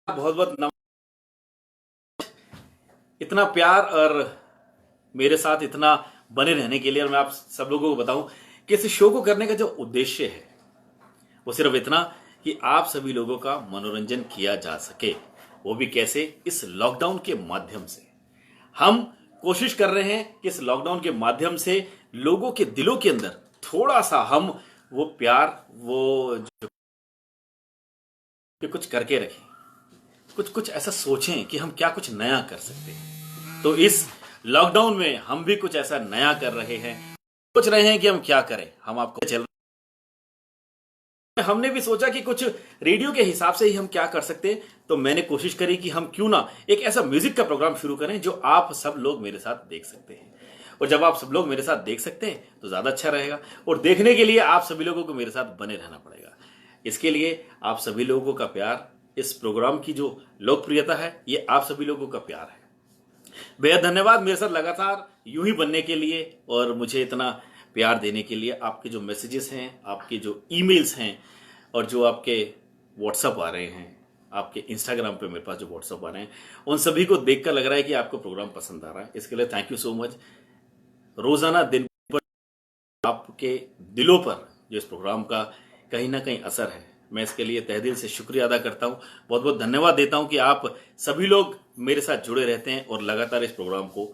बहुत बहुत इतना प्यार और मेरे साथ इतना बने रहने के लिए। और मैं आप सब लोगों को बताऊं कि इस शो को करने का जो उद्देश्य है वो सिर्फ इतना कि आप सभी लोगों का मनोरंजन किया जा सके। वो भी कैसे? इस लॉकडाउन के माध्यम से। हम कोशिश कर रहे हैं कि इस लॉकडाउन के माध्यम से लोगों के दिलों के अंदर थोड़ा सा हम वो प्यार, वो जो कि कुछ करके रखें, कुछ कुछ ऐसा सोचें कि हम क्या कुछ नया कर सकते हैं। तो इस लॉकडाउन में हम भी कुछ ऐसा नया कर रहे हैं, सोच रहे हैं कि हम क्या करें। हम आपको चल हमने भी सोचा कि कुछ रेडियो के हिसाब से ही हम क्या कर सकते हैं। तो मैंने कोशिश करी कि हम क्यों ना एक ऐसा म्यूजिक का प्रोग्राम शुरू करें जो आप सब लोग मेरे साथ देख सकते हैं। और जब आप सब लोग मेरे साथ देख सकते हैं तो ज्यादा अच्छा रहेगा। और देखने के लिए आप सभी लोगों को मेरे साथ बने रहना पड़ेगा। इसके लिए आप सभी लोगों का प्यार, इस प्रोग्राम की जो लोकप्रियता है, ये आप सभी लोगों का प्यार है। बेहद धन्यवाद मेरे साथ लगातार यूं ही बनने के लिए और मुझे इतना प्यार देने के लिए। आपके जो मैसेजेस हैं, आपके जो ईमेल्स हैं और जो आपके व्हाट्सएप आ रहे हैं, आपके इंस्टाग्राम पे मेरे पास जो व्हाट्सएप आ रहे हैं, उन सभी को देखकर लग रहा है कि आपको प्रोग्राम पसंद आ रहा है। इसके लिए थैंक यू सो मच। रोजाना दिन पर आपके दिलों पर जो इस प्रोग्राम का कहीं ना कहीं असर है, मैं इसके लिए तहे दिल से शुक्रिया अदा करता हूं। बहुत बहुत धन्यवाद देता हूं कि आप सभी लोग मेरे साथ जुड़े रहते हैं और लगातार इस प्रोग्राम को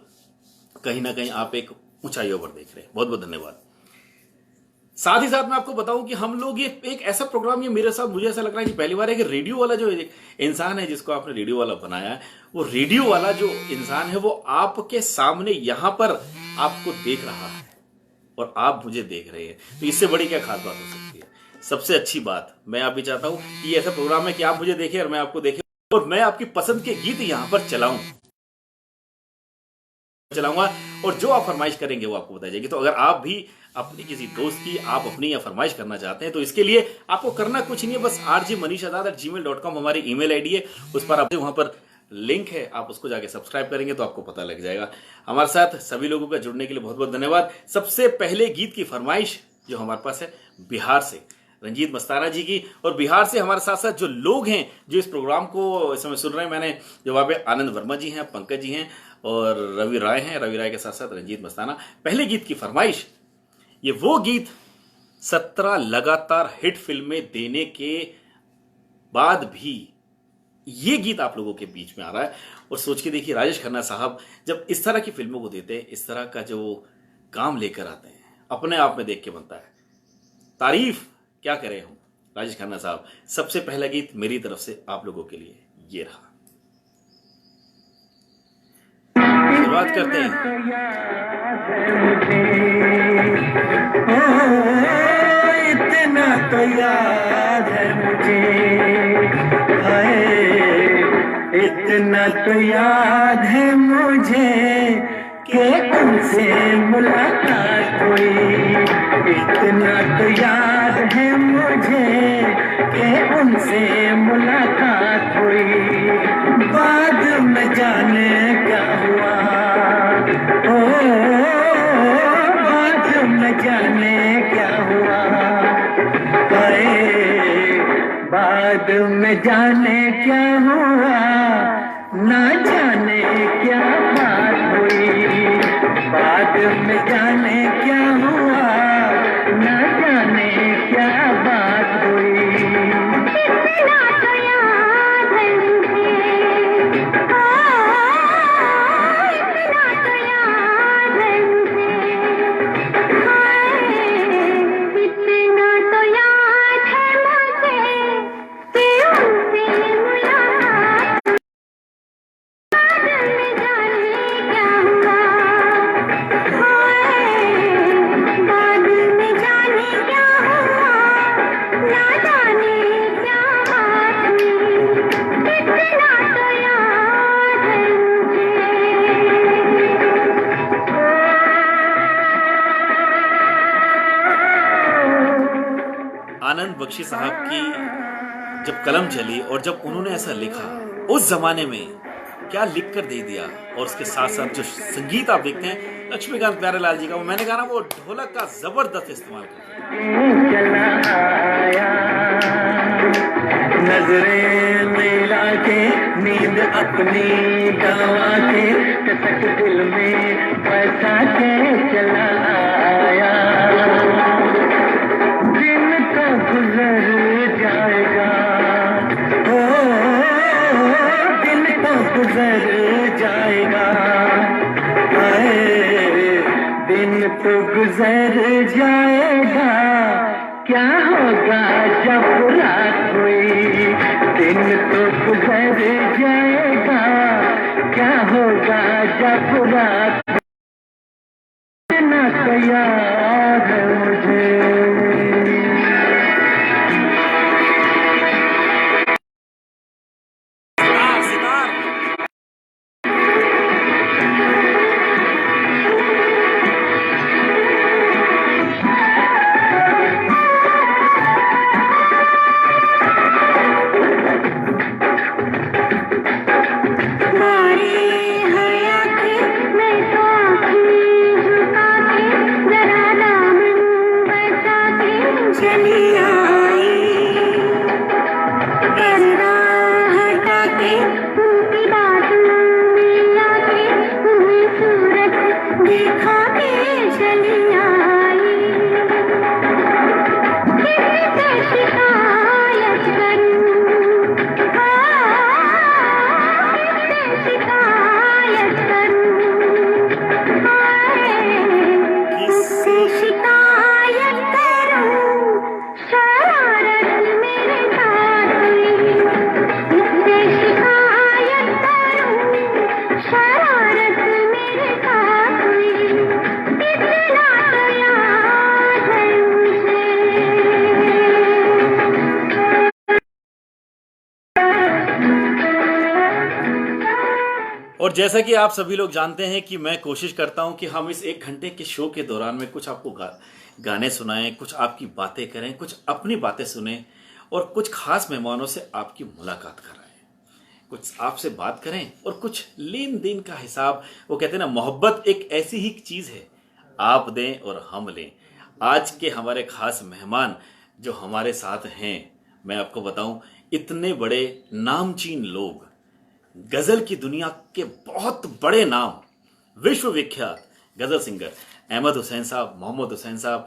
कहीं ना कहीं आप एक ऊंचाइयों पर देख रहे हैं। बहुत बहुत धन्यवाद। साथ ही साथ मैं आपको बताऊं कि हम लोग ये एक ऐसा प्रोग्राम, ये मेरे साथ मुझे ऐसा लग रहा है कि पहली बार है कि रेडियो वाला जो इंसान है जिसको आपने रेडियो वाला बनाया है, वो रेडियो वाला जो इंसान है वो आपके सामने यहां पर आपको देख रहा है और आप मुझे देख रहे हैं। तो इससे बड़ी क्या खास बात हो सकती है? सबसे अच्छी बात मैं आप भी चाहता हूं कि ये ऐसा प्रोग्राम है कि आप मुझे देखें और मैं आपको देखें और मैं आपकी पसंद के गीत यहां पर चलाऊंगा और जो आप फरमाइश करेंगे वो आपको बताई जाएगी। तो अगर आप भी अपनी किसी दोस्त की, आप अपनी या फरमाइश करना चाहते हैं तो इसके लिए आपको करना कुछ नहीं है, बस rjmanishazad@gmail.com हमारी ईमेल आईडी है। उस पर आप वहां पर लिंक है, आप उसको जाके सब्सक्राइब करेंगे तो आपको पता लग जाएगा। हमारे साथ सभी लोगों का जुड़ने के लिए बहुत बहुत धन्यवाद। सबसे पहले गीत की फरमाइश जो हमारे पास है बिहार से रंजीत मस्ताना जी की, और बिहार से हमारे साथ साथ जो लोग हैं जो इस प्रोग्राम को इस समय सुन रहे हैं, मैंने जो वहां पे आनंद वर्मा जी हैं, पंकज जी हैं और रवि राय हैं। रवि राय के साथ साथ रंजीत मस्ताना। पहले गीत की फरमाइश, ये वो गीत 17 लगातार हिट फिल्में देने के बाद भी ये गीत आप लोगों के बीच में आ रहा है। और सोच के देखिए, राजेश खन्ना साहब जब इस तरह की फिल्मों को देते हैं, इस तरह का जो काम लेकर आते हैं, अपने आप में देख के बनता है। तारीफ क्या करें हम राजेश खन्ना साहब। सबसे पहला गीत मेरी तरफ से आप लोगों के लिए ये रहा। शुरुआत करते हैं। इतना तो याद है मुझे, इतना तो याद है मुझे कि तुमसे मुलाकात हुई। इतना तो याद है मुझे कि उनसे मुलाकात हुई। बाद में जाने क्या हुआ, बाद में जाने क्या हुआ, बाद में जाने क्या हुआ, ना जाने क्या बात हुई। बाद में जाने क्या हुआ, ना जाने क्या बात हुई। इतना तो याद है मुझे, इतना तो याद है मुझे, इतना तो याद है मुझे कि उनसे मुलाकात। बाद में जाने क्या हुआ, बाद में जाने क्या हुआ, ना जाने क्या बात हुई। इतना तो याद है मुझे। आनंद बख्शी साहब की जब कलम चली और जब उन्होंने ऐसा लिखा, उस जमाने में क्या लिख कर दे दिया। और उसके साथ साथ जो संगीत आप देखते हैं लक्ष्मीकांत प्यारेलाल जी का, वो मैंने कहा ना, वो ढोलक का जबरदस्त इस्तेमाल करते हैं। चला आया, नजरें मिला के अपनी दवा के कसक दिल में बसा के चला आया। दिन तो गुजर जाएगा, ओ दिन तो गुजर जाएगा, दिन तो गुजर जाएगा, क्या होगा जब रात हुई। दिन तो गुजर जाएगा, क्या होगा जब रात ना तैयार है मुझे। और जैसा कि आप सभी लोग जानते हैं कि मैं कोशिश करता हूं कि हम इस 1 घंटे के शो के दौरान में कुछ आपको गाने सुनाएं, कुछ आपकी बातें करें, कुछ अपनी बातें सुनें और कुछ खास मेहमानों से आपकी मुलाकात कराएं, कुछ आपसे बात करें और कुछ लेन देन का हिसाब। वो कहते हैं ना, मोहब्बत एक ऐसी ही चीज है, आप दें और हम लें। आज के हमारे खास मेहमान जो हमारे साथ हैं, मैं आपको बताऊं, इतने बड़े नामचीन लोग, गजल की दुनिया के बहुत बड़े नाम, विश्व विख्यात गजल सिंगर अहमद हुसैन साहब, मोहम्मद हुसैन साहब।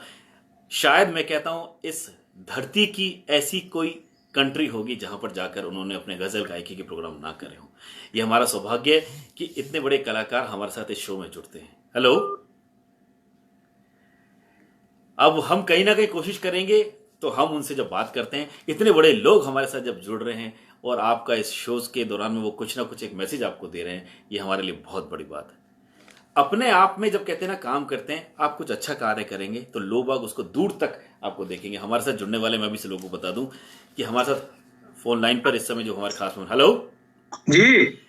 शायद मैं कहता हूं इस धरती की ऐसी कोई कंट्री होगी जहां पर जाकर उन्होंने अपने गजल गायकी के प्रोग्राम ना करे हों। यह हमारा सौभाग्य है कि इतने बड़े कलाकार हमारे साथ इस शो में जुड़ते हैं। हेलो, अब हम कहीं ना कहीं कोशिश करेंगे तो हम उनसे जब बात करते हैं, इतने बड़े लोग हमारे साथ जब जुड़ रहे हैं और आपका इस शोज के दौरान में वो कुछ ना कुछ एक मैसेज आपको दे रहे हैं, ये हमारे लिए बहुत बड़ी बात है। अपने आप में जब कहते हैं ना, काम करते हैं, आप कुछ अच्छा कार्य करेंगे तो लोग बाग उसको दूर तक आपको देखेंगे। हमारे साथ जुड़ने वाले, मैं भी से लोगों को बता दूं कि हमारे साथ फोन लाइन पर इस समय जो हमारे खास मेहमान, हेलो जी,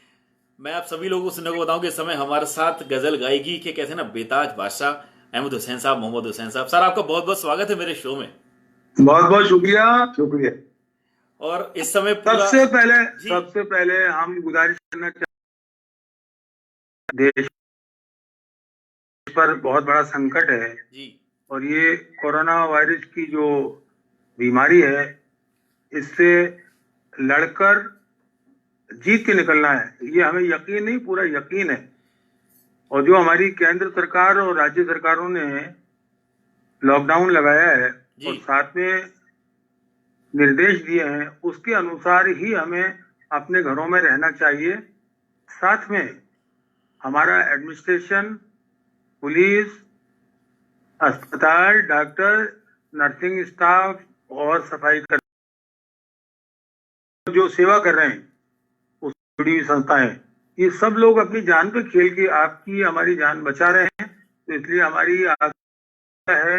मैं आप सभी लोगों को सुनने को बताऊं कि इस समय हमारे साथ गजल गायकी के कहते हैं ना बेताज बादशाह अहमद हुसैन साहब, मोहम्मद हुसैन साहब। सर, आपका बहुत बहुत स्वागत है मेरे शो में। बहुत बहुत शुक्रिया शुक्रिया। और इस समय सबसे पहले हम गुजारिश करना चाहते, देश पर बहुत बड़ा संकट है जी, और ये कोरोना वायरस की जो बीमारी है, इससे लड़कर जीत के निकलना है, ये हमें यकीन नहीं, पूरा यकीन है। और जो हमारी केंद्र सरकार और राज्य सरकारों ने लॉकडाउन लगाया है और साथ में निर्देश दिए हैं, उसके अनुसार ही हमें अपने घरों में रहना चाहिए। साथ में हमारा एडमिनिस्ट्रेशन, पुलिस, अस्पताल, डॉक्टर, नर्सिंग स्टाफ और सफाई कर्मी जो सेवा कर रहे हैं, उस जुड़ी हुई संस्थाएं, ये सब लोग अपनी जान पे खेल के आपकी हमारी जान बचा रहे हैं। तो इसलिए हमारी आग्रह है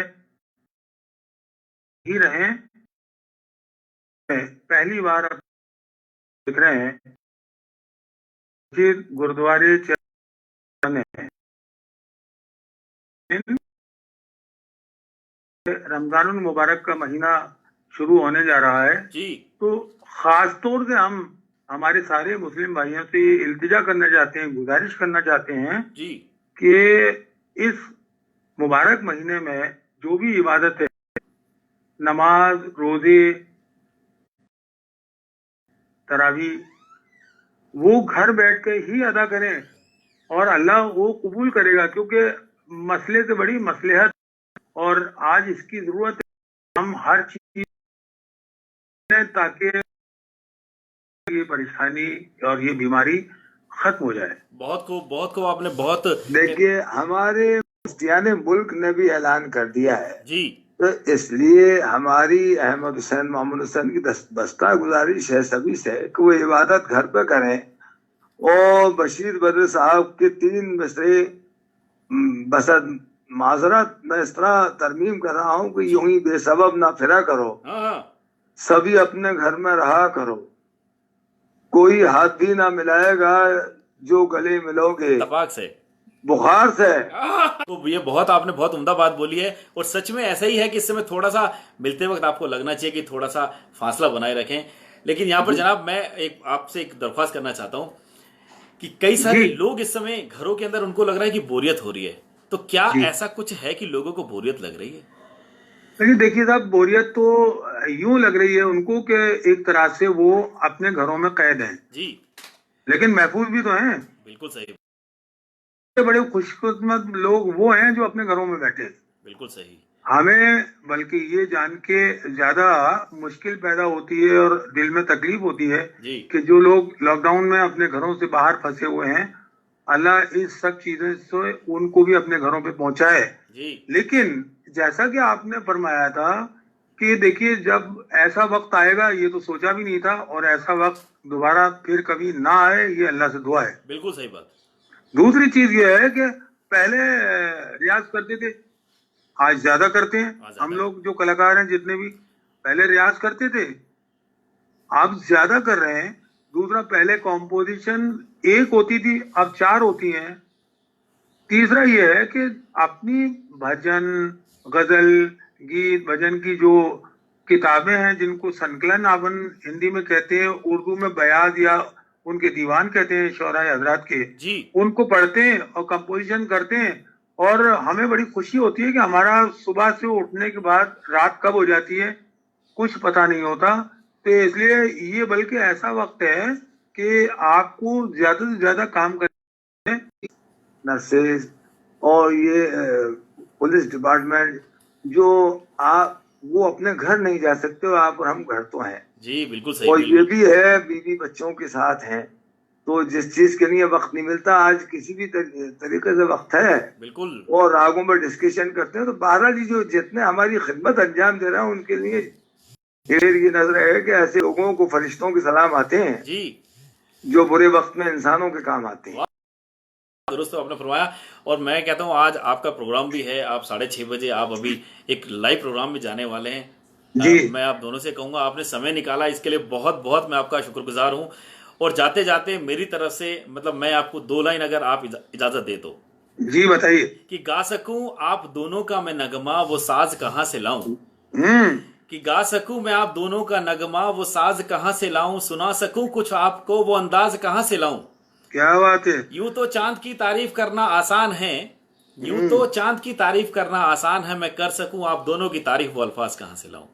ही रहें। पहली बार आप देख रहे हैं गुरुद्वारे रमजानुल मुबारक का महीना शुरू होने जा रहा है जी। तो खास तौर से हम हमारे सारे मुस्लिम भाइयों से इल्तिजा करना चाहते हैं, गुजारिश करना चाहते हैं जी कि इस मुबारक महीने में जो भी इबादत है, नमाज, रोजे, तरावी, वो घर बैठ के ही अदा करें और अल्लाह वो कबूल करेगा, क्योंकि मसले से बड़ी मसलहत और आज इसकी जरूरत है। हम हर चीज ताकि ये परेशानी और ये बीमारी खत्म हो जाए। बहुत खूब आपने बहुत। देखिए, हमारे मुफ्तियान मुल्क ने भी ऐलान कर दिया है जी तो इसलिए हमारी अहमद हुसैन मोहम्मद हुसैन की दस्ता गुजारिश है सभी से कि वो इबादत घर पे करें। और बशीर बद्र साहब के 3 मिसरे बसद माजरत मैं इस तरह तरमीम कर रहा हूँ कि यूं ही बेसबब ना फिरा करो, हाँ सभी अपने घर में रहा करो, कोई हाथ भी ना मिलाएगा जो गले मिलोगे तपाक से बुखार से। तो ये बहुत आपने बहुत उम्दा बात बोली है और सच में ऐसा ही है कि इस समय थोड़ा सा मिलते वक्त आपको लगना चाहिए कि थोड़ा सा फासला बनाए रखें। लेकिन यहाँ पर जनाब मैं आपसे एक दरख्वास्त करना चाहता हूँ कि कई सारे लोग इस समय घरों के अंदर उनको लग रहा है कि बोरियत हो रही है, तो क्या ऐसा कुछ है कि लोगों को बोरियत लग रही है? लेकिन देखिए साहब, बोरियत तो यूं लग रही है उनको कि एक तरह से वो अपने घरों में कैद हैं जी, लेकिन महफूज भी तो हैं। बिल्कुल सही, बड़े खुशकिस्मत लोग वो हैं जो अपने घरों में बैठे हैं। बिल्कुल सही। हमें बल्कि ये जान के ज्यादा मुश्किल पैदा होती है और दिल में तकलीफ होती है जी कि जो लोग लॉकडाउन में अपने घरों से बाहर फंसे हुए हैं, अल्लाह इस सब चीजों से उनको भी अपने घरों पे पहुंचाए। जी लेकिन जैसा कि आपने फरमाया था कि देखिए, जब ऐसा वक्त आएगा ये तो सोचा भी नहीं था, और ऐसा वक्त दोबारा फिर कभी ना आए, ये अल्लाह से दुआ है। बिल्कुल सही बात। दूसरी चीज ये है कि पहले रियाज करते थे, आज ज्यादा करते हैं। हम लोग जो कलाकार हैं जितने भी, पहले रियाज करते थे, अब ज्यादा कर रहे हैं। दूसरा, पहले कॉम्पोजिशन 1 होती थी, अब 4 होती हैं। तीसरा ये है कि अपनी भजन, गजल, गीत, भजन की जो किताबें हैं जिनको संकलन अपन हिंदी में कहते हैं, उर्दू में बयाज या उनके दीवान कहते हैं शौरा हजरात के, जी उनको पढ़ते हैं और कंपोजिशन करते हैं। और हमें बड़ी खुशी होती है कि हमारा सुबह से उठने के बाद रात कब हो जाती है कुछ पता नहीं होता। तो इसलिए ये बल्कि ऐसा वक्त है कि आपको ज्यादा से ज्यादा काम करना है। नर्सेज और ये पुलिस डिपार्टमेंट जो आप वो अपने घर नहीं जा सकते हो, आप और हम घर तो हैं। जी बिल्कुल सही। और ये भी है बीवी बच्चों के साथ हैं, तो जिस चीज के लिए वक्त नहीं मिलता, आज किसी भी तरीके से वक्त है बिल्कुल। और रागों पर डिस्कशन करते हैं। तो बहरहाल जो जितने हमारी खिदमत अंजाम दे रहे हैं उनके लिए ये नजर है कि ऐसे लोगों को फरिश्तों के सलाम आते हैं जी, जो बुरे वक्त में इंसानों के काम आते हैं। दुरुस्त आपने फरमाया। और मैं कहता हूँ आज आपका प्रोग्राम भी है, आप 6:30 बजे आप अभी एक लाइव प्रोग्राम में जाने वाले हैं जी। मैं आप दोनों से कहूंगा आपने समय निकाला, इसके लिए बहुत बहुत मैं आपका शुक्रगुजार हूँ। और जाते जाते मेरी तरफ से मतलब मैं आपको 2 लाइन अगर आप इजाजत दे तो जी बताइए। कि गा सकूं आप दोनों का मैं नगमा वो साज कहाँ से लाऊं, कि गा सकूं मैं आप दोनों का नगमा वो साज कहाँ से लाऊं, सुना सकूं कुछ आपको वो अंदाज कहाँ से लाऊं। क्या बात है। यूं तो चांद की तारीफ करना आसान है, यूं तो चांद की तारीफ करना आसान है, मैं कर सकूं आप दोनों की तारीफ वो अल्फाज कहाँ से लाऊं।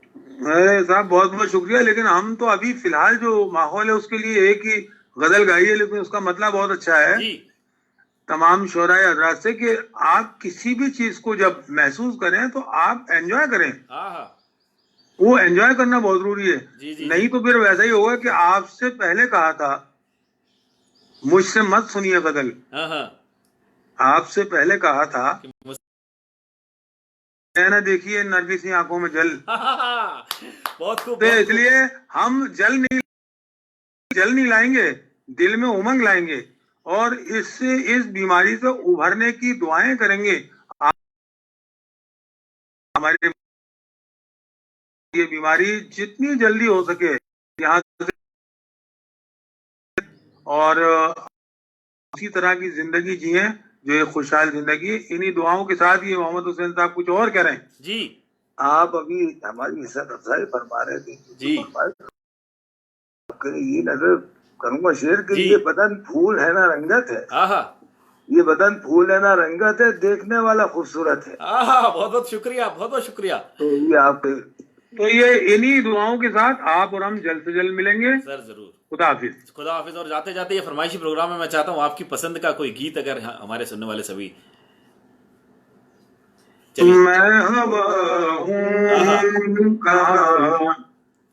अरे साहब बहुत बहुत शुक्रिया। लेकिन हम तो अभी फिलहाल जो माहौल है उसके लिए एक ही गजल गाई है, लेकिन उसका मतलब बहुत अच्छा है जी तमाम शोराए हजरात से कि आप किसी भी चीज को जब महसूस करें तो आप एंजॉय करें। हाँ वो एंजॉय करना बहुत जरूरी है। जी जी नहीं तो फिर वैसा ही होगा कि आपसे पहले कहा था मुझसे मत सुनिए गजल, हाँ आपसे पहले कहा था कि मुझ- ना देखिए नरगिस की आंखों में जल। बहुत खूब। तो इसलिए हम जल नहीं लाएंगे, दिल में उमंग लाएंगे और इससे इस बीमारी से उभरने की दुआएं करेंगे। हमारे ये बीमारी जितनी जल्दी हो सके यहाँ से और उसी तरह की जिंदगी जिए जो एक खुशहाल जिंदगी। इन्हीं दुआओं के साथ ये मोहम्मद हुसैन साहब कुछ और कह रहे हैं। जी आप अभी हमारी इज्जत अफजाई फरमा रहे थे जी। ये नजर करूंगा शेर के लिए, बदन फूल है ना रंगत है, आहा ये बदन फूल है ना रंगत है, देखने वाला खूबसूरत है। आहा, बहुत बहुत शुक्रिया, बहुत बहुत शुक्रिया। तो ये आप तो ये इन्हीं दुआओं के साथ आप और हम जल्द से जल्द मिलेंगे। सर जरूर। खुदा हाफिज। खुदा हाफिज। और जाते जाते ये फरमाइशी प्रोग्राम में मैं चाहता हूँ आपकी पसंद का कोई गीत अगर हमारे सुनने वाले सभी चलिए। मैं हवा हूँ कहाँ,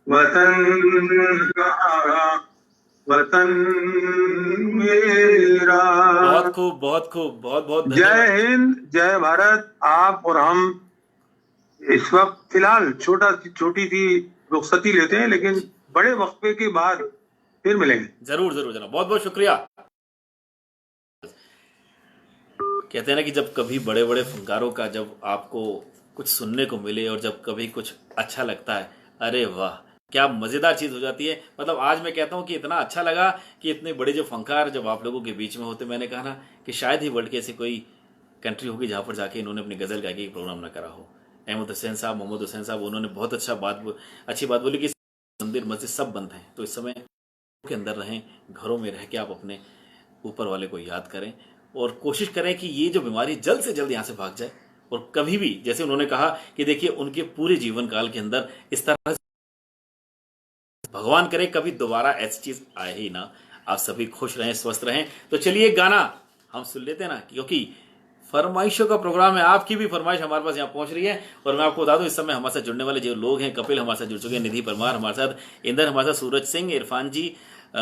वतन कहाँ, वतन मेरा। बहुत खूब, बहुत खूब, बहुत बहुत जय हिंद, जय भारत। आप और हम इस वक्त फिलहाल छोटी सी रुखसती लेते हैं, लेकिन बड़े वक्फे के बाद फिर मिलेंगे। जरूर जरूर जनाब, बहुत बहुत शुक्रिया। कहते हैं ना कि जब कभी बड़े बड़े फनकारों का जब आपको कुछ सुनने को मिले और जब कभी कुछ अच्छा लगता है, अरे वाह क्या मजेदार चीज हो जाती है। मतलब आज मैं कहता हूं कि इतना अच्छा लगा कि इतने बड़े जो फनकार जब आप लोगों के बीच में होते, मैंने कहा ना कि शायद ही वर्ल्ड की ऐसी कोई कंट्री होगी जहां पर जाके इन्होंने अपनी गजल गायकी प्रोग्राम ना करा हो। अहमद हुसैन साहब, मोहम्मद हुसैन साहब, उन्होंने बहुत अच्छी बात बोली कि मंदिर मस्जिद सब बंद हैं, तो इस समय के अंदर रहें, घरों में रह के आप अपने ऊपर वाले को याद करें और कोशिश करें कि ये जो बीमारी जल्द से जल्द यहाँ से भाग जाए। और कभी भी, जैसे उन्होंने कहा कि देखिए उनके पूरे जीवन काल के अंदर इस तरह भगवान करे कभी दोबारा ऐसी चीज आए ही ना। आप सभी खुश रहें, स्वस्थ रहें। तो चलिए एक गाना हम सुन लेते हैं ना, क्योंकि फरमाइशों का प्रोग्राम है। आपकी भी फरमाइश हमारे पास यहाँ पहुंच रही है। और मैं आपको बता दूं इस समय हमारे साथ जुड़ने वाले जो लोग हैं, कपिल हमारे साथ जुड़ चुके हैं, निधि परमार हमारे साथ, इंदर हमारे साथ, सूरज सिंह, इरफान जी,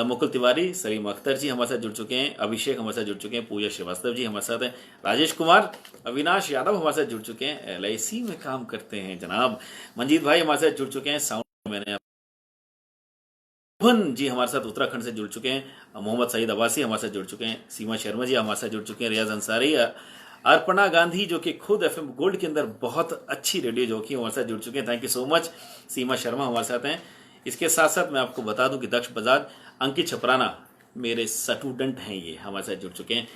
मुकुल तिवारी, सलीम अख्तर जी हमारे साथ जुड़ चुके हैं, अभिषेक हमारे साथ जुड़ चुके हैं, पूजा श्रीवास्तव जी हमारे साथ हैं, राजेश कुमार, अविनाश यादव हमारे साथ जुड़ चुके हैं, LIC में काम करते हैं जनाब, मंजीत भाई हमारे साथ जुड़ चुके हैं, साउंड मैंने मोहन जी हमारे साथ उत्तराखंड से जुड़ चुके हैं, मोहम्मद सईद अब्बासी हमारे साथ जुड़ चुके हैं, सीमा शर्मा जी हमारे साथ जुड़ चुके हैं, रियाज अंसारी, अर्पणा गांधी जो कि खुद FM गोल्ड के अंदर बहुत अच्छी रेडियो जॉकी हमारे साथ जुड़ चुके हैं, थैंक यू सो मच। सीमा शर्मा हमारे साथ हैं। इसके साथ साथ मैं आपको बता दूं कि दक्ष बजाज, अंकित छपराना मेरे स्टूडेंट हैं, ये हमारे साथ जुड़ चुके हैं।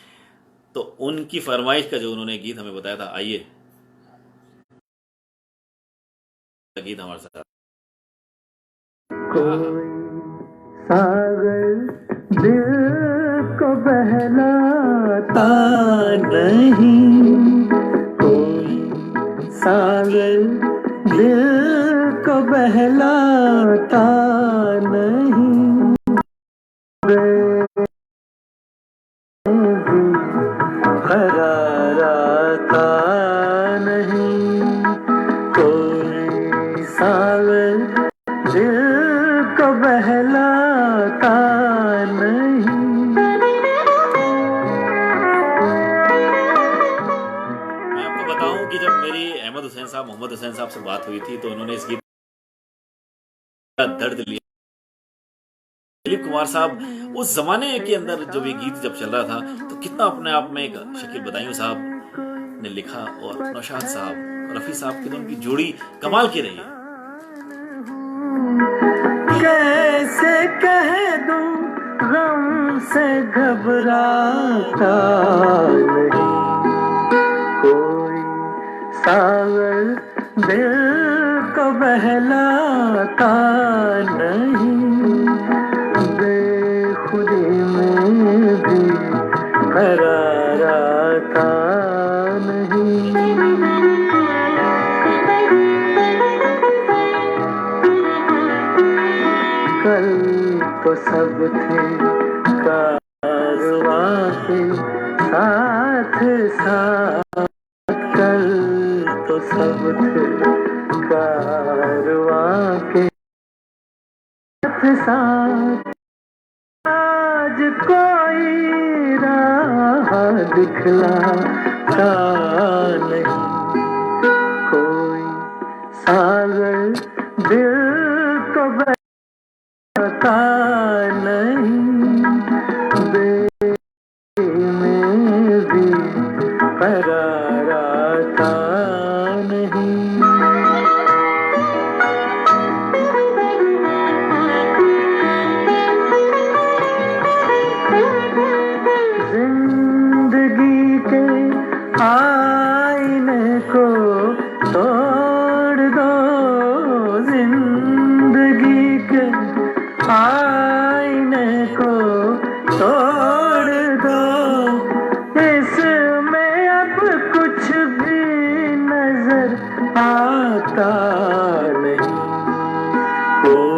तो उनकी फरमाइश का जो उन्होंने गीत हमें बताया था, आइए गीत हमारे साथ। कोई सागर दिल को बहलाता नहीं, कोई सागर दिल को बहलाता नहीं, करार आता नहीं, कोई सागर दिल को बहलाता नहीं। मैं आपको बताऊं कि जब मेरी अहमद हुसैन साहब, मोहम्मद हुसैन साहब से बात हुई थी तो उन्होंने इस गीत का दर्द लिया। दिलीप कुमार साहब उस जमाने के अंदर जब ये गीत जब चल रहा था तो कितना अपने आप में एक शकील बदायूं साहब ने लिखा और नौशाद साहब, रफी साहब की तो उनकी जोड़ी कमाल की रही है। कैसे कह दूं गम से घबराता नहीं, कोई सागर दिल को बहलाता नहीं, बेखुदी में भी करार आता नहीं। कल तो सब थे कारवां के साथ साथ, कल तो सब थे कारवां के साथ साथ, आज कोई राह दिखलाता नहीं, कोई सागर दिल को बहलाता नहीं, बेखुदी में भी करार आता नहीं। जिंदगी के आईने को तोड़ दो, जिंदगी के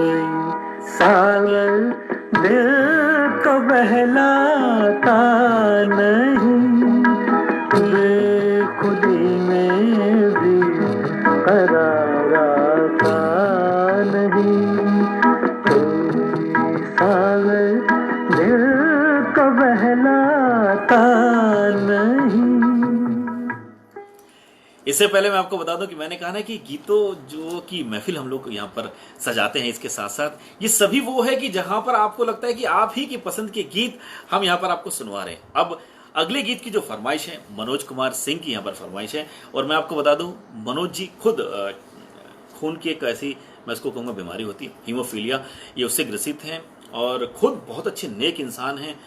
कोई सागर दिल को बहलाता नहीं, बेखुदी में भी करार आता नहीं, कोई सागर दिल को बहलाता नहीं। इससे पहले मैं आपको बता दूं कि मैंने कहा ना कि गीतों जो की महफिल हम लोग यहाँ पर सजाते हैं, इसके साथ साथ ये सभी वो है कि जहां पर आपको लगता है कि आप ही की पसंद के गीत हम यहाँ पर आपको सुनवा रहे हैं। अब अगले गीत की जो फरमाइश है मनोज कुमार सिंह की यहाँ पर फरमाइश है, और मैं आपको बता दूं मनोज जी खुद खून की एक ऐसी, मैं इसको कहूँगा, बीमारी होती है हीमोफीलिया, ये उससे ग्रसित हैं और खुद बहुत अच्छे नेक इंसान हैं।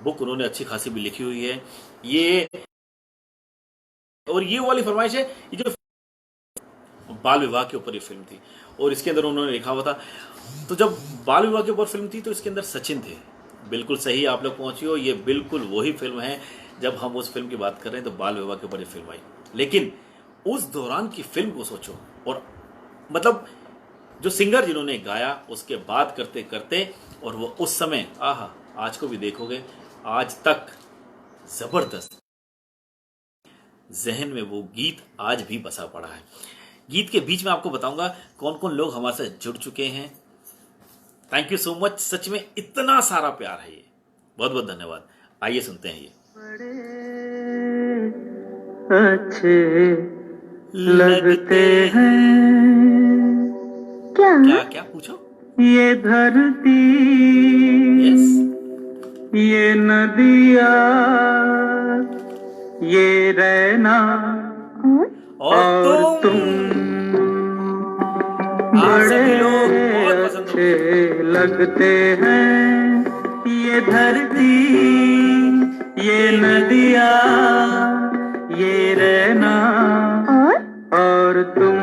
बुक उन्होंने अच्छी खासी भी लिखी हुई है ये, और ये वाली फरमाइश है, ये जो बाल विवाह के ऊपर ये फिल्म थी और इसके अंदर उन्होंने लिखा हुआ था। तो जब बाल विवाह के ऊपर फिल्म थी तो इसके अंदर सचिन थे। बिल्कुल सही आप लोग पहुंचे हो, ये बिल्कुल वही फिल्म है। जब हम उस फिल्म की बात कर रहे हैं तो बाल विवाह के ऊपर ये फिल्म आई, लेकिन उस दौरान की फिल्म को सोचो, और मतलब जो सिंगर जिन्होंने गाया उसके बात करते करते, और वो उस समय आहा, आज को भी देखोगे, आज तक जबरदस्त जहन में वो गीत आज भी बसा पड़ा है। गीत के बीच में आपको बताऊंगा कौन कौन लोग हमारे साथ जुड़ चुके हैं। थैंक यू सो मच, सच में इतना सारा प्यार है, ये बहुत बहुत धन्यवाद। आइए सुनते हैं ये। बड़े अच्छे लगते हैं क्या क्या पूछो? ये धरती, यस, ये नदिया, ये रहना और तुम आप सभी लोग बहुत पसंद हो। अच्छे लगते हैं ये धरती, ये नदिया, ये रहना और तुम।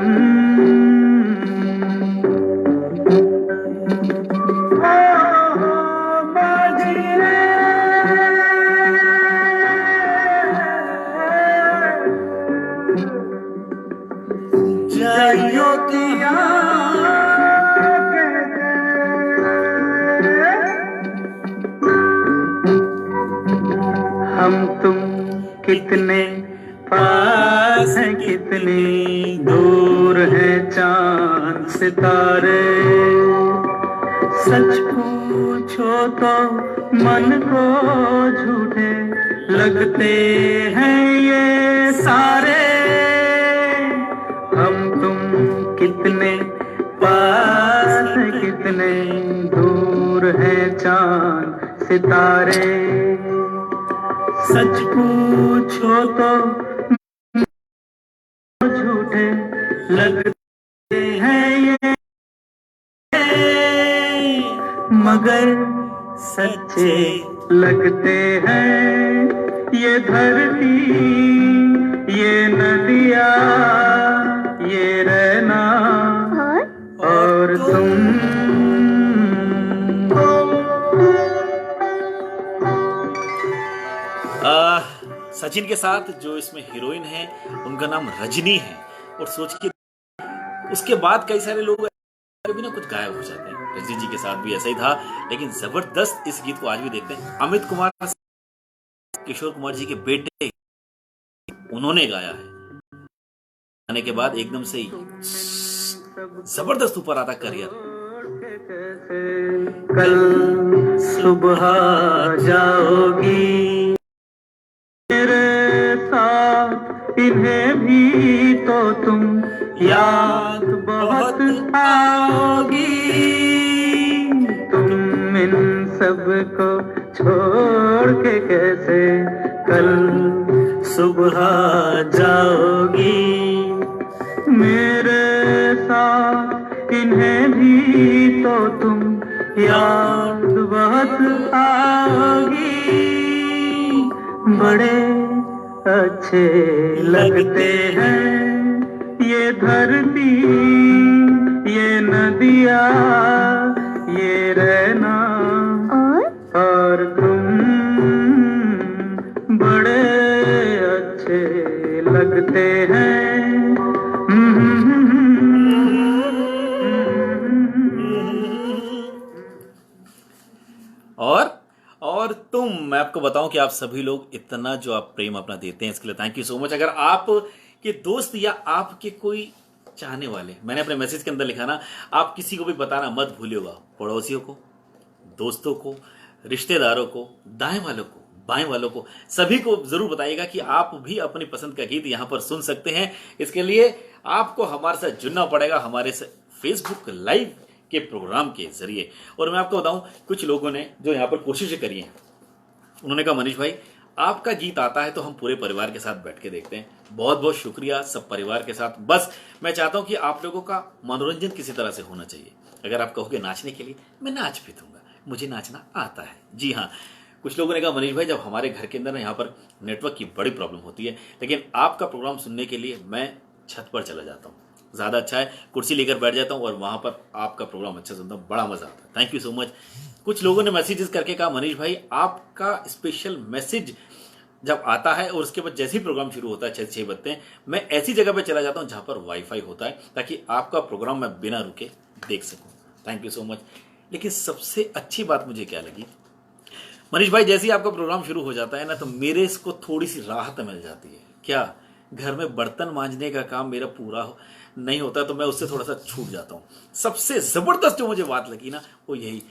हम तुम कितने पास हैं, कितनी दूर है चांद सितारे। सच पूछो तो मन को झूठे लगते हैं ये सारे। हम तुम कितने पास हैं, कितने दूर है चांद सितारे। सच पूछो तो झूठे लगते हैं ये, मगर सच्चे लगते हैं ये धरती, ये नदिया, ये रहना और तुम। सचिन के साथ जो इसमें हीरोइन है उनका नाम रजनी है, और सोच के उसके बाद कई सारे लोग कभी ना कुछ गायब हो जाते हैं। रजनी जी के साथ भी ऐसा ही था, लेकिन जबरदस्त इस गीत को आज भी देखते हैं। अमित कुमार, किशोर कुमार जी के बेटे, उन्होंने गाया है। गाने के बाद एकदम से ही जबरदस्त ऊपर आता करियर। कल सुबह जाओगी मेरे साथ, इन्हें भी तो तुम याद बहुत आओगी। तुम इन सब को छोड़ के कैसे कल सुबह जाओगी मेरे साथ, इन्हें भी तो तुम याद बहुत आओगी। बड़े अच्छे लगते हैं ये धरती, ये नदिया, ये रहना और तुम। बड़े अच्छे लगते हैं। और तुम, मैं आपको बताऊं कि आप सभी लोग इतना जो आप प्रेम अपना देते हैं इसके लिए थैंक यू सो मच। अगर आप के दोस्त या आपके कोई चाहने वाले, मैंने अपने मैसेज के अंदर लिखा ना, आप किसी को भी बताना मत भूलिएगा, पड़ोसियों को, दोस्तों को, रिश्तेदारों को, दाएं वालों को, बाएं वालों को, सभी को जरूर बताइएगा कि आप भी अपनी पसंद का गीत यहां पर सुन सकते हैं। इसके लिए आपको हमारे साथ जुड़ना पड़ेगा हमारे फेसबुक लाइव के प्रोग्राम के जरिए। और मैं आपको बताऊं, कुछ लोगों ने जो यहां पर कोशिशें करी हैं, उन्होंने कहा मनीष भाई आपका गीत आता है तो हम पूरे परिवार के साथ बैठ के देखते हैं। बहुत बहुत शुक्रिया सब परिवार के साथ। बस मैं चाहता हूं कि आप लोगों का मनोरंजन किसी तरह से होना चाहिए। अगर आप कहोगे नाचने के लिए, मैं नाच भी दूंगा, मुझे नाचना आता है। जी हाँ, कुछ लोगों ने कहा मनीष भाई जब हमारे घर के अंदर ना यहाँ पर नेटवर्क की बड़ी प्रॉब्लम होती है, लेकिन आपका प्रोग्राम सुनने के लिए मैं छत पर चला जाता हूँ, ज़्यादा अच्छा है, कुर्सी लेकर बैठ जाता हूँ और वहाँ पर आपका प्रोग्राम अच्छा सुनता हूँ, बड़ा मज़ा आता है। Thank you so much. कुछ लोगों ने मैसेजेस करके कहा मनीष भाई आपका स्पेशल मैसेज जब आता है और उसके बाद जैसे ही प्रोग्राम शुरू होता है 6 बजते हैं, मैं ऐसी जगह पे चला जाता हूँ जहाँ पर वाईफाई होता है, ताकि आपका प्रोग्राम मैं बिना रुके देख सकूँ। Thank you so much. लेकिन सबसे अच्छी बात मुझे क्या लगी मनीष भाई, जैसे ही आपका प्रोग्राम शुरू हो जाता है ना, तो मेरे इसको थोड़ी सी राहत मिल जाती है। क्या घर में बर्तन मांजने का काम मेरा पूरा नहीं होता, तो मैं उससे थोड़ा सा छूट जाता हूँ। सबसे जबरदस्त जो मुझे बात लगी ना, वो यही,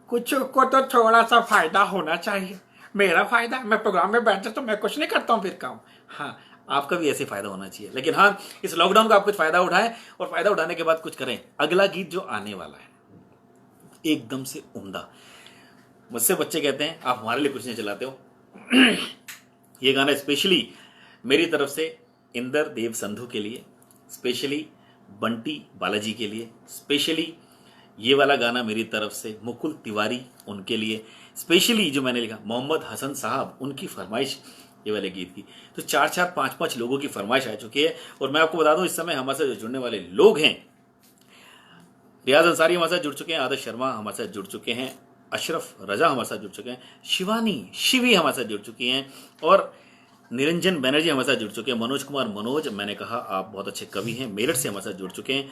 कुछ को तो थोड़ा सा फायदा होना चाहिए। मेरा फायदा, मैं प्रोग्राम में बैठता तो मैं कुछ नहीं करता हूँ फिर काम। हाँ, आपका भी ऐसे फायदा होना चाहिए। लेकिन हाँ, इस लॉकडाउन का आप कुछ फायदा उठाएं और फायदा उठाने के बाद कुछ करें। अगला गीत जो आने वाला है एकदम से उम्दा। मुझसे बच्चे कहते हैं आप हमारे लिए कुछ नहीं चलाते हो। ये गाना स्पेशली मेरी तरफ से इंदर देव संधू के लिए, स्पेशली बंटी बालाजी के लिए, स्पेशली ये वाला गाना मेरी तरफ से मुकुल तिवारी उनके लिए, स्पेशली जो मैंने लिखा मोहम्मद हसन साहब उनकी फरमाइश ये वाले गीत की। तो 4-4, 5-5 लोगों की फरमाइश आ चुकी है। और मैं आपको बता दूं इस समय हमारे साथ जो जुड़ने वाले लोग हैं, रियाज अंसारी हमारे साथ जुड़ चुके हैं, आदर्श शर्मा हमारे साथ जुड़ चुके हैं, अशरफ रजा हमारे साथ जुड़ चुके हैं, शिवी हमारे साथ जुड़ चुकी हैं, और निरंजन बनर्जी हमारे साथ जुड़ चुके हैं, मनोज कुमार मनोज, मैंने कहा आप बहुत अच्छे कवि हैं, मेरठ से हमारे साथ जुड़ चुके हैं,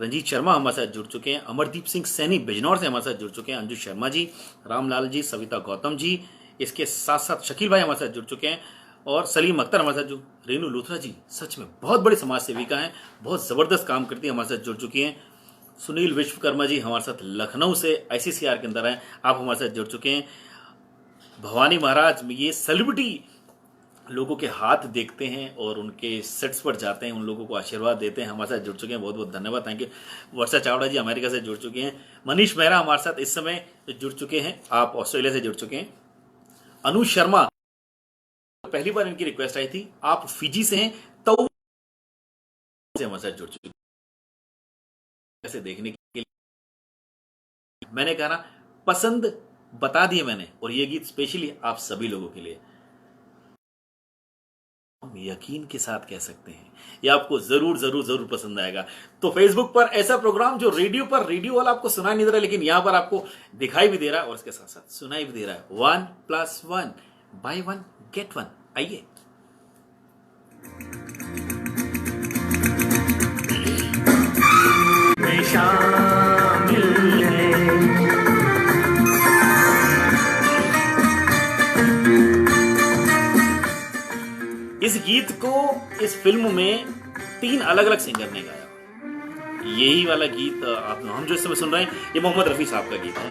रंजीत शर्मा हमारे साथ जुड़ चुके हैं, अमरदीप सिंह सैनी बिजनौर से हमारे साथ जुड़ चुके हैं, अंजू शर्मा जी, रामलाल जी, सविता गौतम जी, इसके साथ साथ शकील भाई हमारे साथ जुड़ चुके हैं, और सलीम अख्तर हमारे साथ जुड़, रेनू लूथरा जी सच में बहुत बड़ी समाज सेविका हैं, बहुत ज़बरदस्त काम करती है, हमारे साथ जुड़ चुकी हैं, सुनील विश्वकर्मा जी हमारे साथ लखनऊ से ICCR के अंदर हैं, आप हमारे साथ जुड़ चुके हैं, भवानी महाराज, ये सेलिब्रिटी लोगों के हाथ देखते हैं और उनके सेट्स पर जाते हैं, उन लोगों को आशीर्वाद देते हैं, हमारे साथ जुड़ चुके हैं, बहुत बहुत धन्यवाद, thank you. Varsha Chavda ji America से जुड़ चुके हैं, मनीष मेहरा हमारे साथ इस समय जुड़ चुके हैं, आप ऑस्ट्रेलिया से जुड़ चुके हैं, अनु शर्मा पहली बार इनकी रिक्वेस्ट आई थी, आप फिजी से हैं, तो से हमारे साथ जुड़ चुके हैं। ऐसे देखने के लिए मैंने कहा ना, पसंद बता दिए मैंने, और ये गीत स्पेशली आप सभी लोगों के लिए हम यकीन के साथ कह सकते हैं ये आपको जरूर जरूर जरूर पसंद आएगा। तो फेसबुक पर ऐसा प्रोग्राम जो रेडियो पर, रेडियो वाला आपको सुनाई नहीं दे रहा, लेकिन यहां पर आपको दिखाई भी दे रहा है और इसके साथ साथ सुनाई भी दे रहा है। 1+1 buy 1 get 1। आइए इस गीत को इस फिल्म में 3 अलग अलग सिंगर ने गाया। यही वाला गीत आप हम जो इस समय सुन रहे हैं, ये मोहम्मद रफी साहब का गीत है,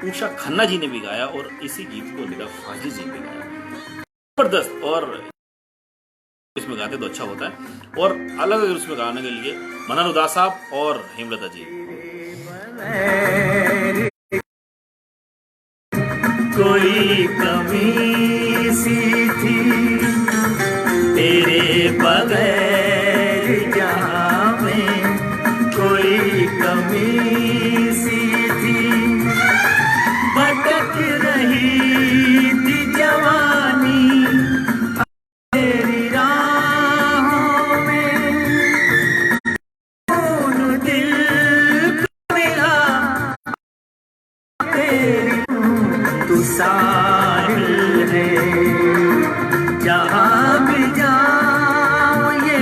उषा खन्ना जी ने भी गाया, और इसी गीत को निदा फाजी जी ने गाया। जबरदस्त, और इसमें गाते तो अच्छा होता है, और अलग अलग उसमें गाने के लिए मनन उदास साहब और हेमलता जी। कोई कमी सी थी तेरे बगैर जहाँ में, कोई कमी सी थी, भटक रही थी जवानी तेरी राहों में, खून दिल को मिला तेरी, तू साहिल है जहाँ भी जाऊँ ये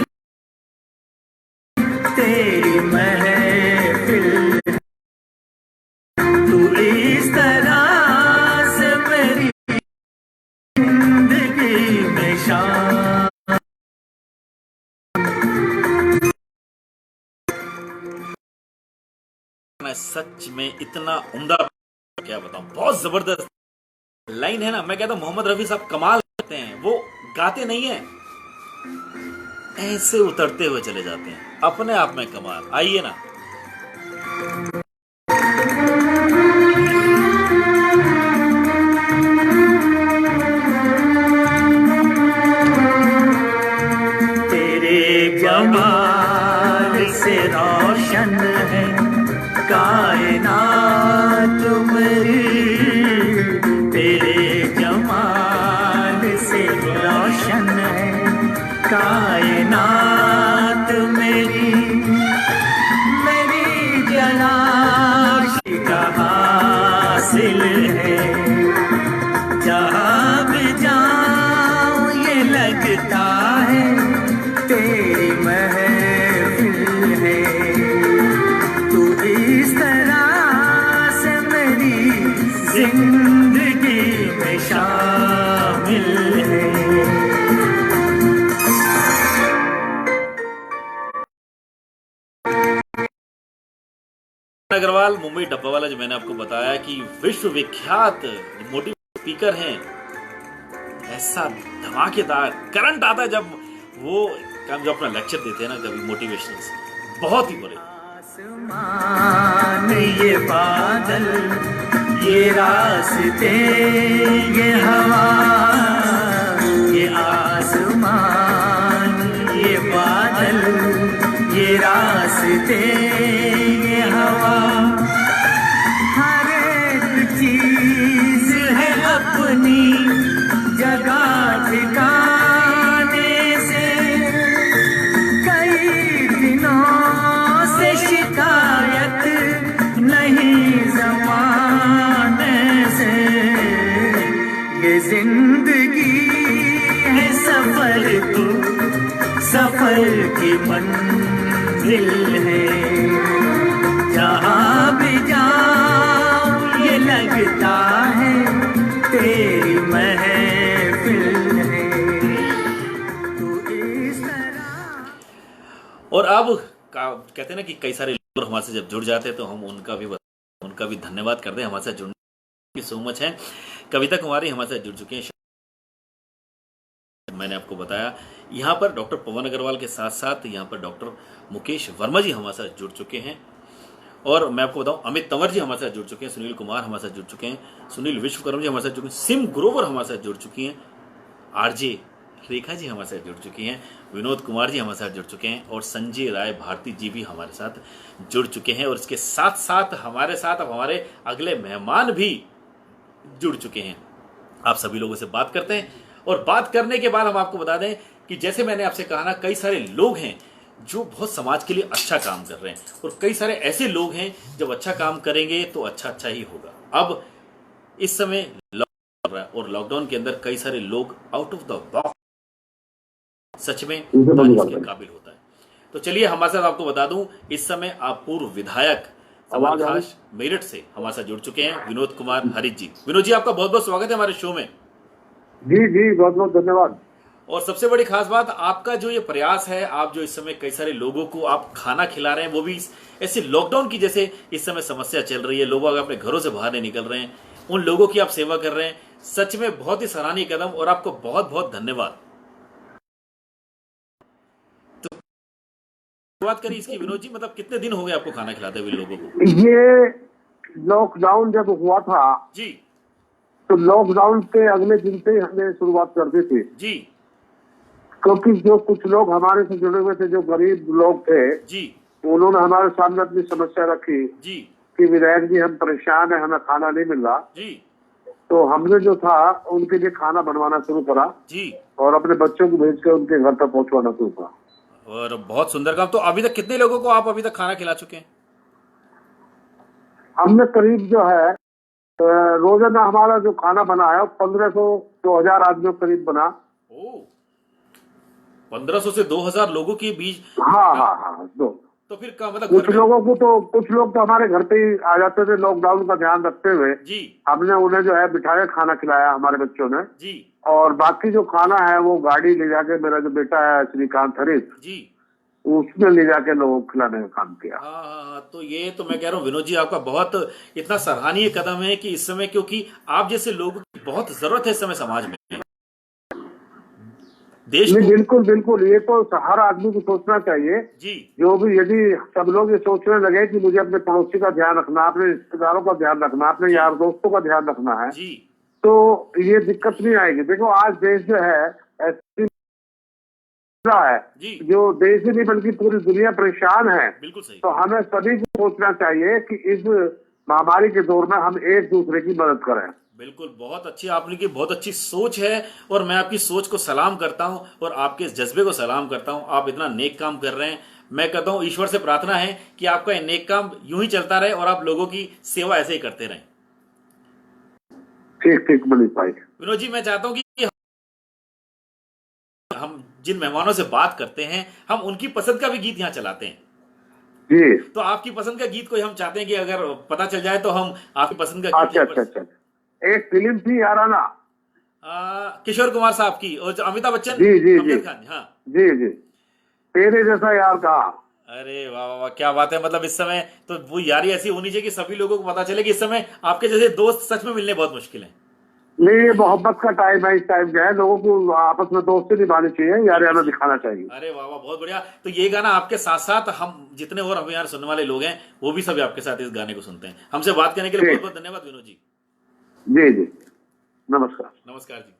तेरी महफिल, तू इस सच में इतना उम्दा, क्या बताऊं, बहुत जबरदस्त लाइन है ना। मैं कहता हूं मोहम्मद रफी साहब कमाल करते हैं, वो गाते नहीं है, ऐसे उतरते हुए चले जाते हैं, अपने आप में कमाल। आइए ना। तेरे जमाल से रोशन है कायनात मेरी, तेरे जमाल से रोशन है कायनात मेरी, मेरी जनाशी का हासिल है, जहाँ भी जाऊं ये लगता है तेरी महफिल है, तू इस तरह से मेरी जिंदगी में शामिल है। अग्रवाल मुंबई डब्बावाला, जो मैंने आपको बताया कि विश्व विख्यात मोटिवेशनल स्पीकर हैं, ऐसा धमाकेदार करंट आता है जब वो जो अपना लेक्चर देते हैं ना कभी मोटिवेशनल, बहुत ही बड़े। आसमान ये बादल ये रास्ते ये हवा, ये आसमान ये बादल ये रास्ते ये हवा, हर एक चीज है अपनी जगह ठिकाने से, कई दिनों से शिकायत नहीं ज़माने से, ये जिंदगी है सफर की, सफर की मंजिल है, जहाँ भी जाऊं ये लगता है तेरी महफिल है, तू इस तरह। और अब कहते हैं ना कि कई सारे लोग हमारे से जब जुड़ जाते हैं तो हम उनका भी धन्यवाद करते हैं। हमारे साथ जुड़ने की सो मच है। कविता कुमारी हमारे साथ जुड़ चुके हैं। मैंने आपको बताया यहाँ पर डॉक्टर पवन अग्रवाल के साथ साथ यहाँ पर डॉक्टर मुकेश वर्मा जी हमारे साथ जुड़ चुके हैं। और मैं आपको बताऊं अमित तंवर जी हमारे साथ जुड़ चुके हैं, सुनील कुमार हमारे साथ जुड़ चुके हैं, सुनील विश्वकर्मा जी हमारे साथ जुड़ चुके हैं, सिम ग्रोवर हमारे साथ जुड़ चुकी हैं, आरजे रेखा जी हमारे साथ जुड़ चुकी हैं, विनोद कुमार जी हमारे साथ जुड़ चुके हैं और संजय राय भारती जी भी हमारे साथ जुड़ चुके हैं। और इसके साथ साथ हमारे साथ अब हमारे अगले मेहमान भी जुड़ चुके हैं। आप सभी लोगों से बात करते हैं और बात करने के बाद हम आपको बता दें कि जैसे मैंने आपसे कहा ना, कई सारे लोग हैं जो बहुत समाज के लिए अच्छा काम कर रहे हैं और कई सारे ऐसे लोग हैं जब अच्छा काम करेंगे तो अच्छा ही होगा। अब इस समय लॉकडाउन चल रहा है और लॉकडाउन के अंदर कई सारे लोग आउट ऑफ द बॉक्स सच में तारीफ के काबिल होता है। तो चलिए हमारे साथ आपको बता दूं, इस समय आप पूर्व विधायक खास मेरठ से हमारे साथ जुड़ चुके हैं विनोद कुमार हरित जी। विनोद जी, आपका बहुत बहुत स्वागत है हमारे शो में। जी जी, बहुत बहुत धन्यवाद। और सबसे बड़ी खास बात, आपका जो ये प्रयास है, आप जो इस समय कई सारे लोगों को आप खाना खिला रहे हैं, वो भी ऐसे लॉकडाउन की जैसे इस समय समस्या चल रही है, लोग अपने घरों से बाहर नहीं निकल रहे हैं, उन लोगों की आप सेवा कर रहे हैं, सच में बहुत ही सराहनीय कदम और आपको बहुत बहुत धन्यवाद। तो बात करिए इसकी विनोद जी, मतलब कितने दिन हो गए आपको खाना खिलाते हुए लोगों को? ये लॉकडाउन जब हुआ था जी, तो लॉकडाउन के अगले दिन से हमने शुरुआत कर दी थी जी, क्योंकि जो कुछ लोग हमारे से जुड़े हुए थे, जो गरीब लोग थे, जी, उन्होंने हमारे सामने अपनी समस्या रखी जी, कि विधायक जी हम परेशान है, हमें खाना नहीं मिल रहा। जी, तो हमने जो था उनके लिए खाना बनवाना शुरू करा जी, और अपने बच्चों को भेज कर उनके घर तक पहुंचवाना शुरू करा। और बहुत सुंदर काम। तो अभी तक कितने लोगों को आप अभी तक खाना खिला चुके हैं? हमने करीब जो है रोजाना हमारा जो खाना बना है 1500 2000 आदमियों करीब बना। 1500 से 2000 लोगों के बीच? हाँ। तो फिर का मतलब कुछ लोग तो हमारे घर पे ही आ जाते थे लॉकडाउन का ध्यान रखते हुए। जी, हमने उन्हें जो है बिठाया, खाना खिलाया हमारे बच्चों ने जी, और बाकी जो खाना है वो गाड़ी ले जाके मेरा जो बेटा है श्रीकांत हरीश, जी, उसमें ले जाके लोगों को खिलाने का काम किया। हाँ हाँ हाँ, तो ये तो मैं कह रहा हूँ विनोद जी, आपका बहुत इतना सराहनीय कदम है कि इस समय, क्योंकि आप जैसे लोगों की बहुत जरूरत है इस समय समाज में, देश नहीं, को। बिल्कुल बिल्कुल, ये तो हर आदमी को सोचना चाहिए। जी जो भी, यदि सब लोग ये सोचने लगे कि मुझे अपने पड़ोसी का ध्यान रखना, अपने रिश्तेदारों का ध्यान रखना, अपने यार दोस्तों का ध्यान रखना है, जी तो ये दिक्कत नहीं आएगी। देखो आज देश जो है ऐसी है, जी, जो देश ही नहीं बल्कि पूरी दुनिया परेशान है। बिल्कुल सही। तो हमें सभी को सोचना चाहिए कि इस महामारी के दौर में हम एक दूसरे की मदद करें। बिल्कुल, बहुत अच्छी आपने की, बहुत अच्छी सोच है, और मैं आपकी सोच को सलाम करता हूं और आपके इस जज्बे को सलाम करता हूं। आप इतना नेक काम कर रहे हैं। मैं कहता हूं ईश्वर से प्रार्थना है कि आपका ये नेक काम यूं ही चलता रहे और आप लोगों की सेवा ऐसे ही करते रहें। ठीक ठीक मनीष भाई। विनोद जी, मैं चाहता हूं कि हम जिन मेहमानों से बात करते हैं, हम उनकी पसंद का भी गीत यहाँ चलाते हैं। जी, तो आपकी पसंद का गीत कोई हम चाहते हैं कि अगर पता चल जाए तो हम आपकी पसंद का अच्छा गीत। अच्छा अच्छा। एक फिल्म थी याराना, किशोर कुमार साहब की और जो अमिताभ बच्चन, जी जी जी आमिर खान। हाँ जी जी, तेरे जैसा यार कहा। अरे वाह वाह वाह, क्या बात है। मतलब इस समय तो वो यारी ऐसी होनी चाहिए कि सभी लोगों को पता चले कि इस समय आपके जैसे दोस्त सच में मिलने बहुत मुश्किल है। नहीं, ये मोहब्बत का टाइम है। इस टाइम जो है लोगों को आपस में दोस्ती निभानी चाहिए, याराना दिखाना चाहिए। अरे वाह वाह, बहुत बढ़िया। तो ये गाना आपके साथ साथ हम जितने और हमें यार सुनने वाले लोग हैं वो भी सभी आपके साथ इस गाने को सुनते हैं। हमसे बात करने के लिए बहुत बहुत धन्यवाद विनोद जी। जी जी, नमस्कार। नमस्कार जी।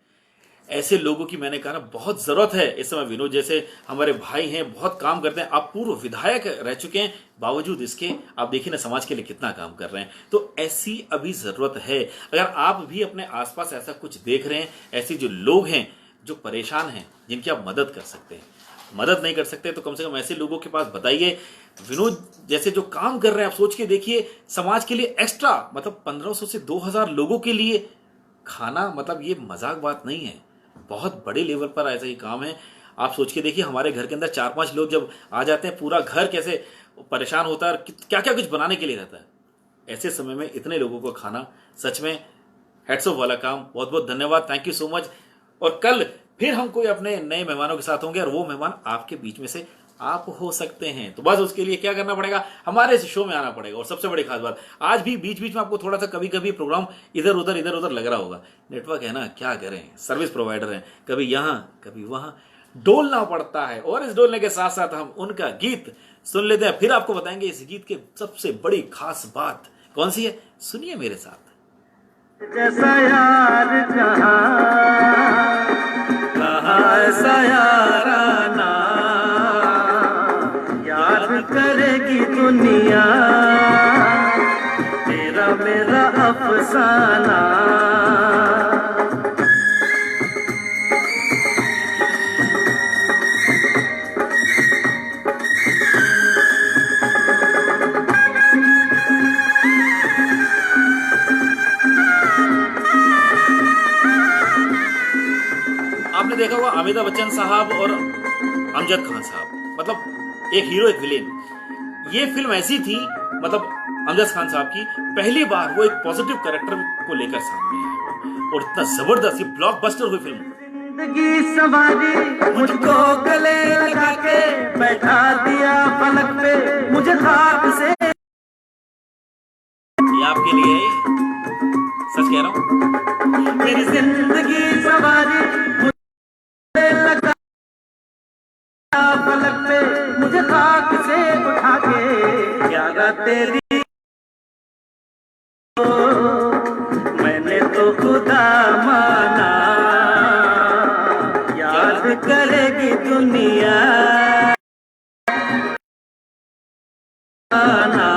ऐसे लोगों की मैंने कहा ना बहुत जरूरत है इस समय। विनोद जैसे हमारे भाई हैं, बहुत काम करते हैं। आप पूर्व विधायक रह चुके हैं, बावजूद इसके आप देखिए ना समाज के लिए कितना काम कर रहे हैं। तो ऐसी अभी जरूरत है। अगर आप भी अपने आसपास ऐसा कुछ देख रहे हैं, ऐसे जो लोग हैं जो परेशान हैं, जिनकी आप मदद कर सकते हैं, मदद नहीं कर सकते तो कम से कम ऐसे लोगों के पास बताइए। विनोद जैसे जो काम कर रहे हैं, आप सोच के देखिए, समाज के लिए एक्स्ट्रा मतलब 1500 से 2000 लोगों के लिए खाना, मतलब ये मजाक बात नहीं है, बहुत बड़े लेवल पर ऐसा ही काम है। आप सोच के देखिए, हमारे घर के अंदर 4-5 लोग जब आ जाते हैं, पूरा घर कैसे परेशान होता है और क्या क्या कुछ बनाने के लिए रहता है। ऐसे समय में इतने लोगों को खाना, सच में हैट्स ऑफ वाला काम। बहुत बहुत धन्यवाद, थैंक यू सो मच। और कल फिर हम कोई अपने नए मेहमानों के साथ होंगे और वो मेहमान आपके बीच में से आप हो सकते हैं। तो बस उसके लिए क्या करना पड़ेगा, हमारे इस शो में आना पड़ेगा। और सबसे बड़ी खास बात, आज भी बीच बीच में आपको थोड़ा सा कभी कभी प्रोग्राम इधर उधर लग रहा होगा। नेटवर्क है ना, क्या करें, सर्विस प्रोवाइडर हैं, कभी यहां कभी वहां डोलना पड़ता है। और इस डोलने के साथ साथ हम उनका गीत सुन लेते हैं, फिर आपको बताएंगे इस गीत की सबसे बड़ी खास बात कौन सी है। सुनिए मेरे साथ। जैसा यार कहाँ ऐसा याराना, याद करेगी दुनिया तेरा मेरा अफसाना। आपने देखा होगा अमिताभ बच्चन साहब और अमजद खान साहब, मतलब एक हीरो एक विलेन। ये फिल्म ऐसी थी, मतलब अमजद खान साहब की पहली बार वो एक पॉजिटिव कैरेक्टर को लेकर सामने आए और इतना जबरदस्त ये ब्लॉकबस्टर हुई फिल्म। जिंदगी सवारी मुझको गले लगा के बैठा दिया पलक पे, मुझे ख्वाब से। ये आपके लिए है, सच कह रहा हूँ। मेरी जिंदगी सवारी मुझे लगा पलक पे, मुझे खाक से उठा के यारा तेरी मैंने तो खुदा माना, याद करेगी दुनिया आना।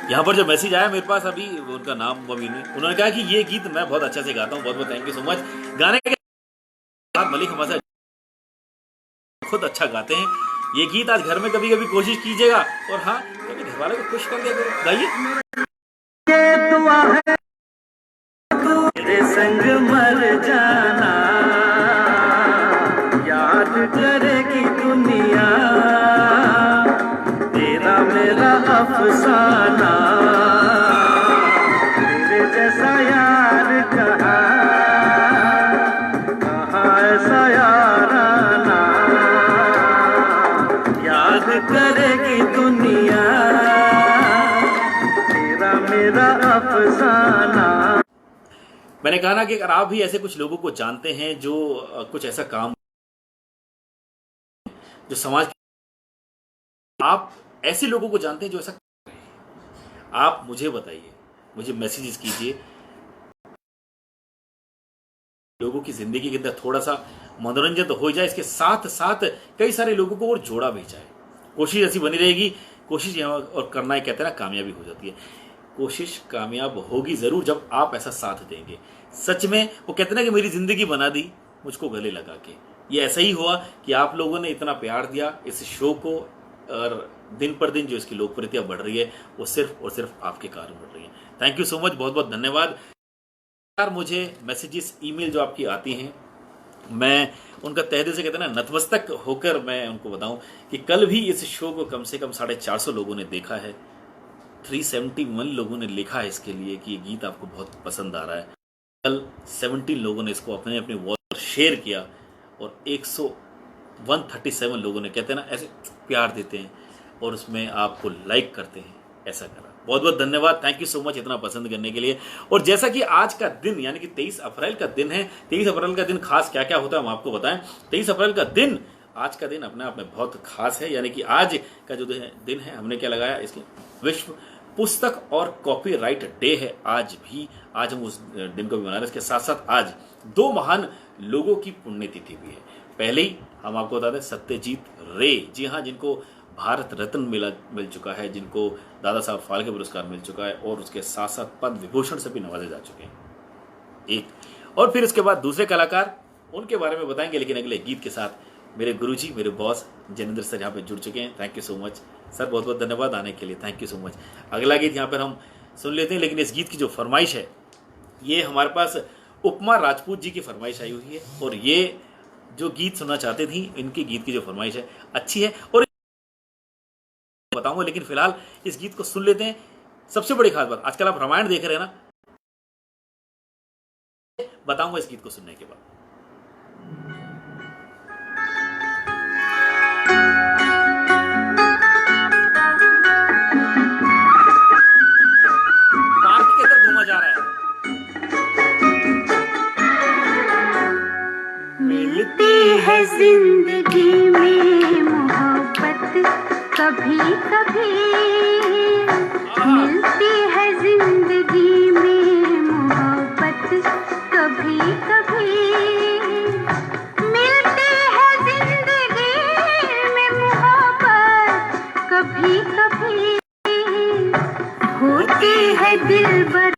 यहाँ पर जो मैसेज आया मेरे पास अभी, उनका नाम अभी नहीं, उन्होंने कहा कि ये गीत मैं बहुत अच्छा से गाता हूँ। बहुत बहुत थैंक यू सो मच। गाने के साथ मलिक हमारे साथ खुद अच्छा गाते हैं। ये गीत आज घर में कभी कभी कोशिश कीजिएगा, और हाँ कभी घर वाले को खुश कर दिया करो। गाइए। ये दुआ है तू तेरे संग मर जाना, याद करेगी दुनिया तेरा मेरा अफसाना। तेरे जैसा यार का करेगी दुनिया, तेरा मेरा अफसाना। मैंने कहा ना कि अगर आप भी ऐसे कुछ लोगों को जानते हैं जो कुछ ऐसा काम जो समाज, आप ऐसे लोगों को जानते हैं जो ऐसा कर रहे हैं, आप मुझे बताइए, मुझे मैसेजेस कीजिए। लोगों की जिंदगी के अंदर थोड़ा सा मनोरंजन तो हो जाए, इसके साथ साथ कई सारे लोगों को और जोड़ा भी जाए। कोशिश ऐसी बनी रहेगी, कोशिश और करना ही कहते हैं ना कामयाबी हो जाती है। कोशिश कामयाब होगी जरूर जब आप ऐसा साथ देंगे। सच में वो कहते हैं ना कि मेरी जिंदगी बना दी मुझको गले लगा के। ये ऐसा ही हुआ कि आप लोगों ने इतना प्यार दिया इस शो को, और दिन पर दिन जो इसकी लोकप्रियता बढ़ रही है वो सिर्फ और सिर्फ आपके कारण बढ़ रही है। थैंक यू सो मच, बहुत बहुत धन्यवाद। यार मुझे मैसेजेस, ईमेल जो आपकी आती हैं, मैं उनका तहे दिल से कहते हैं ना नतमस्तक होकर मैं उनको बताऊं कि कल भी इस शो को कम से कम 450 लोगों ने देखा है। 371 लोगों ने लिखा है इसके लिए कि ये गीत आपको बहुत पसंद आ रहा है। कल 17 लोगों ने इसको अपने अपने वॉल पर शेयर किया, और 137 लोगों ने कहते हैं ना ऐसे प्यार देते हैं और उसमें आपको लाइक करते हैं, ऐसा करा। बहुत बहुत धन्यवाद, थैंक यू सो मच इतना पसंद करने के लिए। और जैसा कि आज का दिन यानी कि 23 अप्रैल का दिन है, 23 अप्रैल का दिन खास क्या क्या होता है हम आपको बताएं। 23 अप्रैल का दिन, आज का दिन अपने आप में बहुत खास है। यानी कि आज का जो दिन है, हमने क्या लगाया, इसके विश्व पुस्तक और कॉपीराइट डे है। आज हम उस दिन को भी मना रहे हैं। इसके साथ साथ आज 2 महान लोगों की पुण्यतिथि भी है। पहले ही हम आपको बता दें, सत्यजीत रे, जी हाँ, जिनको भारत रत्न मिल चुका है, जिनको दादा साहब फाल्के पुरस्कार मिल चुका है, और उसके साथ साथ पद्म विभूषण से भी नवाजे जा चुके हैं एक। और फिर उसके बाद दूसरे कलाकार, उनके बारे में बताएंगे, लेकिन अगले गीत के साथ मेरे गुरुजी, मेरे बॉस जैनेंद्र सर यहाँ पे जुड़ चुके हैं। Thank you so much sir, बहुत बहुत धन्यवाद आने के लिए, थैंक यू सो मच। अगला गीत यहाँ पर हम सुन लेते हैं, लेकिन इस गीत की जो फरमाइश है, ये हमारे पास उपमा राजपूत जी की फरमाइश आई हुई है। और ये जो गीत सुनना चाहते थी, इनके गीत की जो फरमाइश है अच्छी है और बताऊंगा, लेकिन फिलहाल इस गीत को सुन लेते हैं। सबसे बड़ी खास बात, आजकल आप रामायण देख रहे हैं ना, बताऊंगा इस गीत को सुनने के बाद। पार्क के अंदर घूमा जा रहा है। मिलती है जिंदगी में मोहब्बत कभी कभी, मिलती है जिंदगी में मोहब्बत कभी कभी, मिलती है जिंदगी में मोहब्बत कभी कभी, होती है दिलबर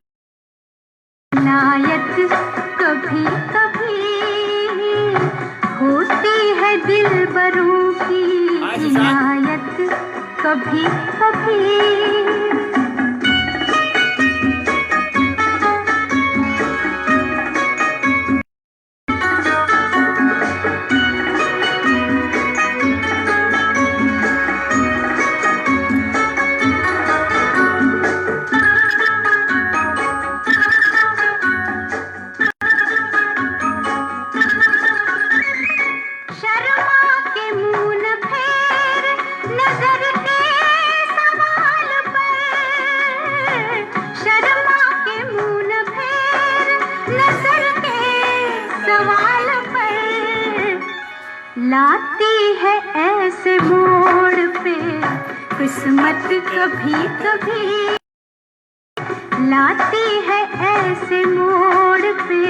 नायत कभी कभी, होती है दिलबरों की इनायत कभी कभी। लाती है ऐसे मोड़ पे किस्मत कभी कभी, लाती है ऐसे मोड़ पे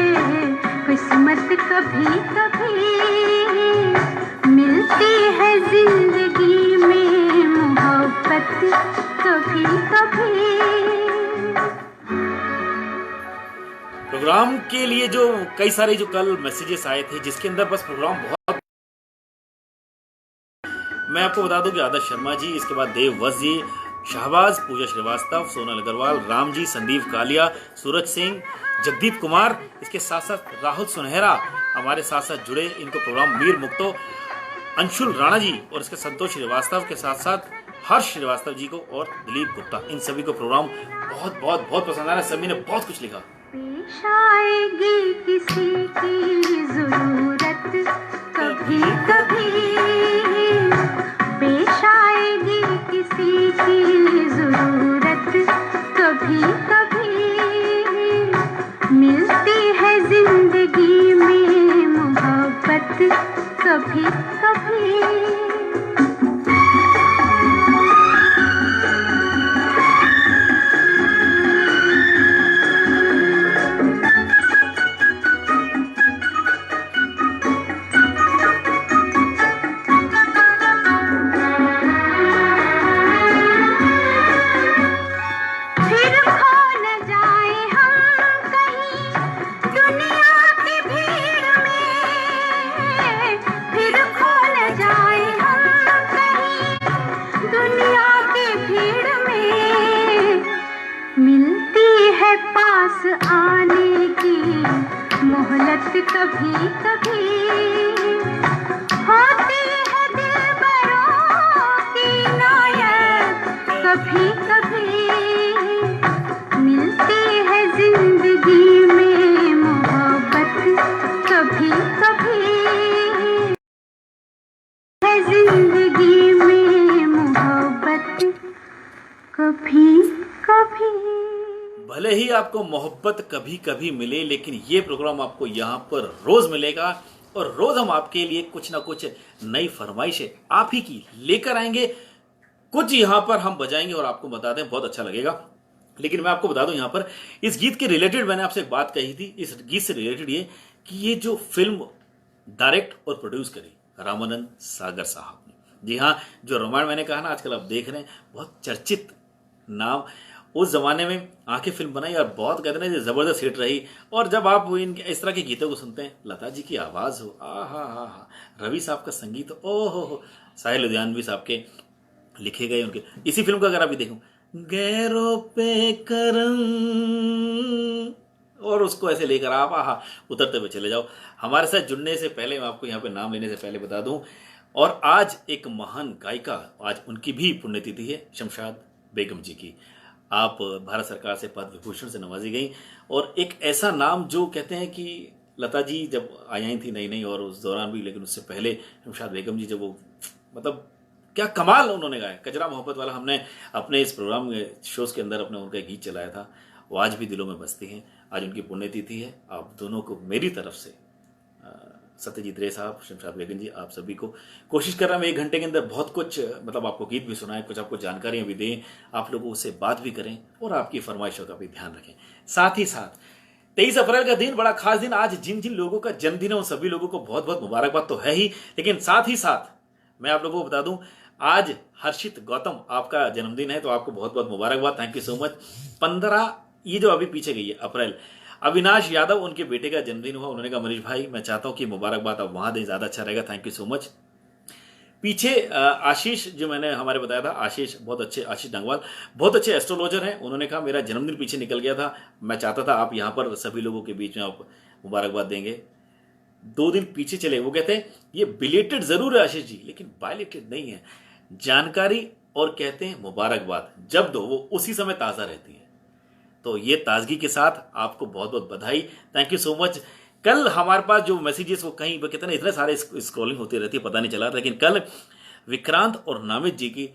किस्मत कभी कभी, मिलती है जिंदगी में मोहब्बत कभी कभी। प्रोग्राम के लिए जो कई सारे जो कल मैसेजेस आए थे, जिसके अंदर बस प्रोग्राम बहुत, मैं आपको बता दूं कि आदर्श शर्मा जी, इसके बाद देव वस जी, शहबाज, पूजा श्रीवास्तव, सोनल अग्रवाल, राम जी, संदीप कालिया, सूरज सिंह, जगदीप कुमार, इसके साथ साथ राहुल सुनहरा हमारे साथ साथ जुड़े। इनको प्रोग्राम मीर मुक्तो, अंशुल राणा जी और इसके संतोष श्रीवास्तव के साथ साथ हर्ष श्रीवास्तव जी को और दिलीप गुप्ता, इन सभी को प्रोग्राम बहुत बहुत बहुत पसंद आया। सभी ने बहुत कुछ लिखा। पेश आएगी किसी की जरूरत कभी कभी, पेश आएगी कभी कभी फिर खो न जाए हम कहीं दुनिया की भीड़ में, फिर खो न जाए हम कहीं दुनिया की भीड़ में। मिलती है पास आने की मोहलत कभी कभी, होती है दिलबरों की नायत कभी कभी। मिलती है जिंदगी में मोहब्बत कभी कभी, है जिंदगी में मोहब्बत कभी कभी। भले ही आपको मोहब्बत कभी कभी मिले, लेकिन ये प्रोग्राम आपको यहाँ पर रोज मिलेगा और रोज हम आपके लिए कुछ ना कुछ नई फरमाइशें आप ही की लेकर आएंगे। कुछ यहाँ पर हम बजाएंगे और आपको बता दें, बहुत अच्छा लगेगा। लेकिन मैं आपको बता दूं, यहाँ पर इस गीत के रिलेटेड मैंने आपसे एक बात कही थी। इस गीत से रिलेटेड ये कि ये जो फिल्म डायरेक्ट और प्रोड्यूस करी रामानंद सागर साहब ने। जी हाँ, जो रामायण मैंने कहा ना, आजकल आप देख रहे हैं बहुत चर्चित नाम। उस जमाने में आंखें फिल्म बनाई और बहुत कहते हैं जबरदस्त हिट रही। और जब आप इन इस तरह के गीतों को सुनते हैं, लता जी की आवाज हो, आ हा, रवि साहब का संगीत हो, ओ हो, साहिल लुधियानवी साहब के लिखे गए उनके। इसी फिल्म का अगर अभी देखूं, गैरों पे करम, और उसको ऐसे लेकर आप आहा उतरते हुए चले जाओ। हमारे साथ जुड़ने से पहले, मैं आपको यहाँ पे नाम लेने से पहले बता दूं, और आज एक महान गायिका, आज उनकी भी पुण्यतिथि है, शमशाद बेगम जी की। आप भारत सरकार से पद्म विभूषण से नवाजी गई, और एक ऐसा नाम जो कहते हैं कि लता जी जब आई थी नई नई और उस दौरान भी, लेकिन उससे पहले शमशाद बेगम जी जब वो, मतलब क्या कमाल उन्होंने गाया। कजरा मोहब्बत वाला हमने अपने इस प्रोग्राम शोज के अंदर अपने उनका गीत चलाया था, वो आज भी दिलों में बसती हैं। आज उनकी पुण्यतिथि है। आप दोनों को मेरी तरफ से, सत्यजीत रे साहब, शमशाद बेगम जी, आप सभी को कोशिश कर रहा हूं 1 घंटे के अंदर बहुत कुछ, मतलब आपको गीत भी सुनाएं, कुछ आपको जानकारियां भी दें, आप लोगों से बात भी करें और आपकी फरमाइशों का भी ध्यान रखें। साथ ही साथ 23 अप्रैल का दिन बड़ा खास दिन। आज जिन जिन लोगों का जन्मदिन है उन सभी लोगों को बहुत बहुत मुबारकबाद तो है ही, लेकिन साथ ही साथ मैं आप लोगों को बता दूं, आज हर्षित गौतम आपका जन्मदिन है, तो आपको बहुत बहुत मुबारकबाद, थैंक यू सो मच। 15 ये जो अभी पीछे गई है अप्रैल, अविनाश यादव, उनके बेटे का जन्मदिन हुआ। उन्होंने कहा मनीष भाई मैं चाहता हूं कि मुबारकबाद आप वहां दें, ज्यादा अच्छा रहेगा, थैंक यू सो मच। पीछे आशीष, जो मैंने हमारे बताया था, आशीष बहुत अच्छे, आशीष डंगवाल बहुत अच्छे एस्ट्रोलॉजर हैं। उन्होंने कहा मेरा जन्मदिन पीछे निकल गया था, मैं चाहता था आप यहाँ पर सभी लोगों के बीच में आप मुबारकबाद देंगे। 2 दिन पीछे चले, वो कहते हैं ये बिलेटेड जरूर है आशीष जी, लेकिन बायलेटेड नहीं है। जानकारी और कहते हैं मुबारकबाद जब दो वो उसी समय ताज़ा रहती है। तो ये ताजगी के साथ आपको बहुत बहुत बधाई, थैंक यू सो मच। कल हमारे पास जो मैसेजेस वो कहीं कहते हैं इतने सारे स्क्रॉलिंग होती रहती है, पता नहीं चला, लेकिन कल विक्रांत और नामित जी की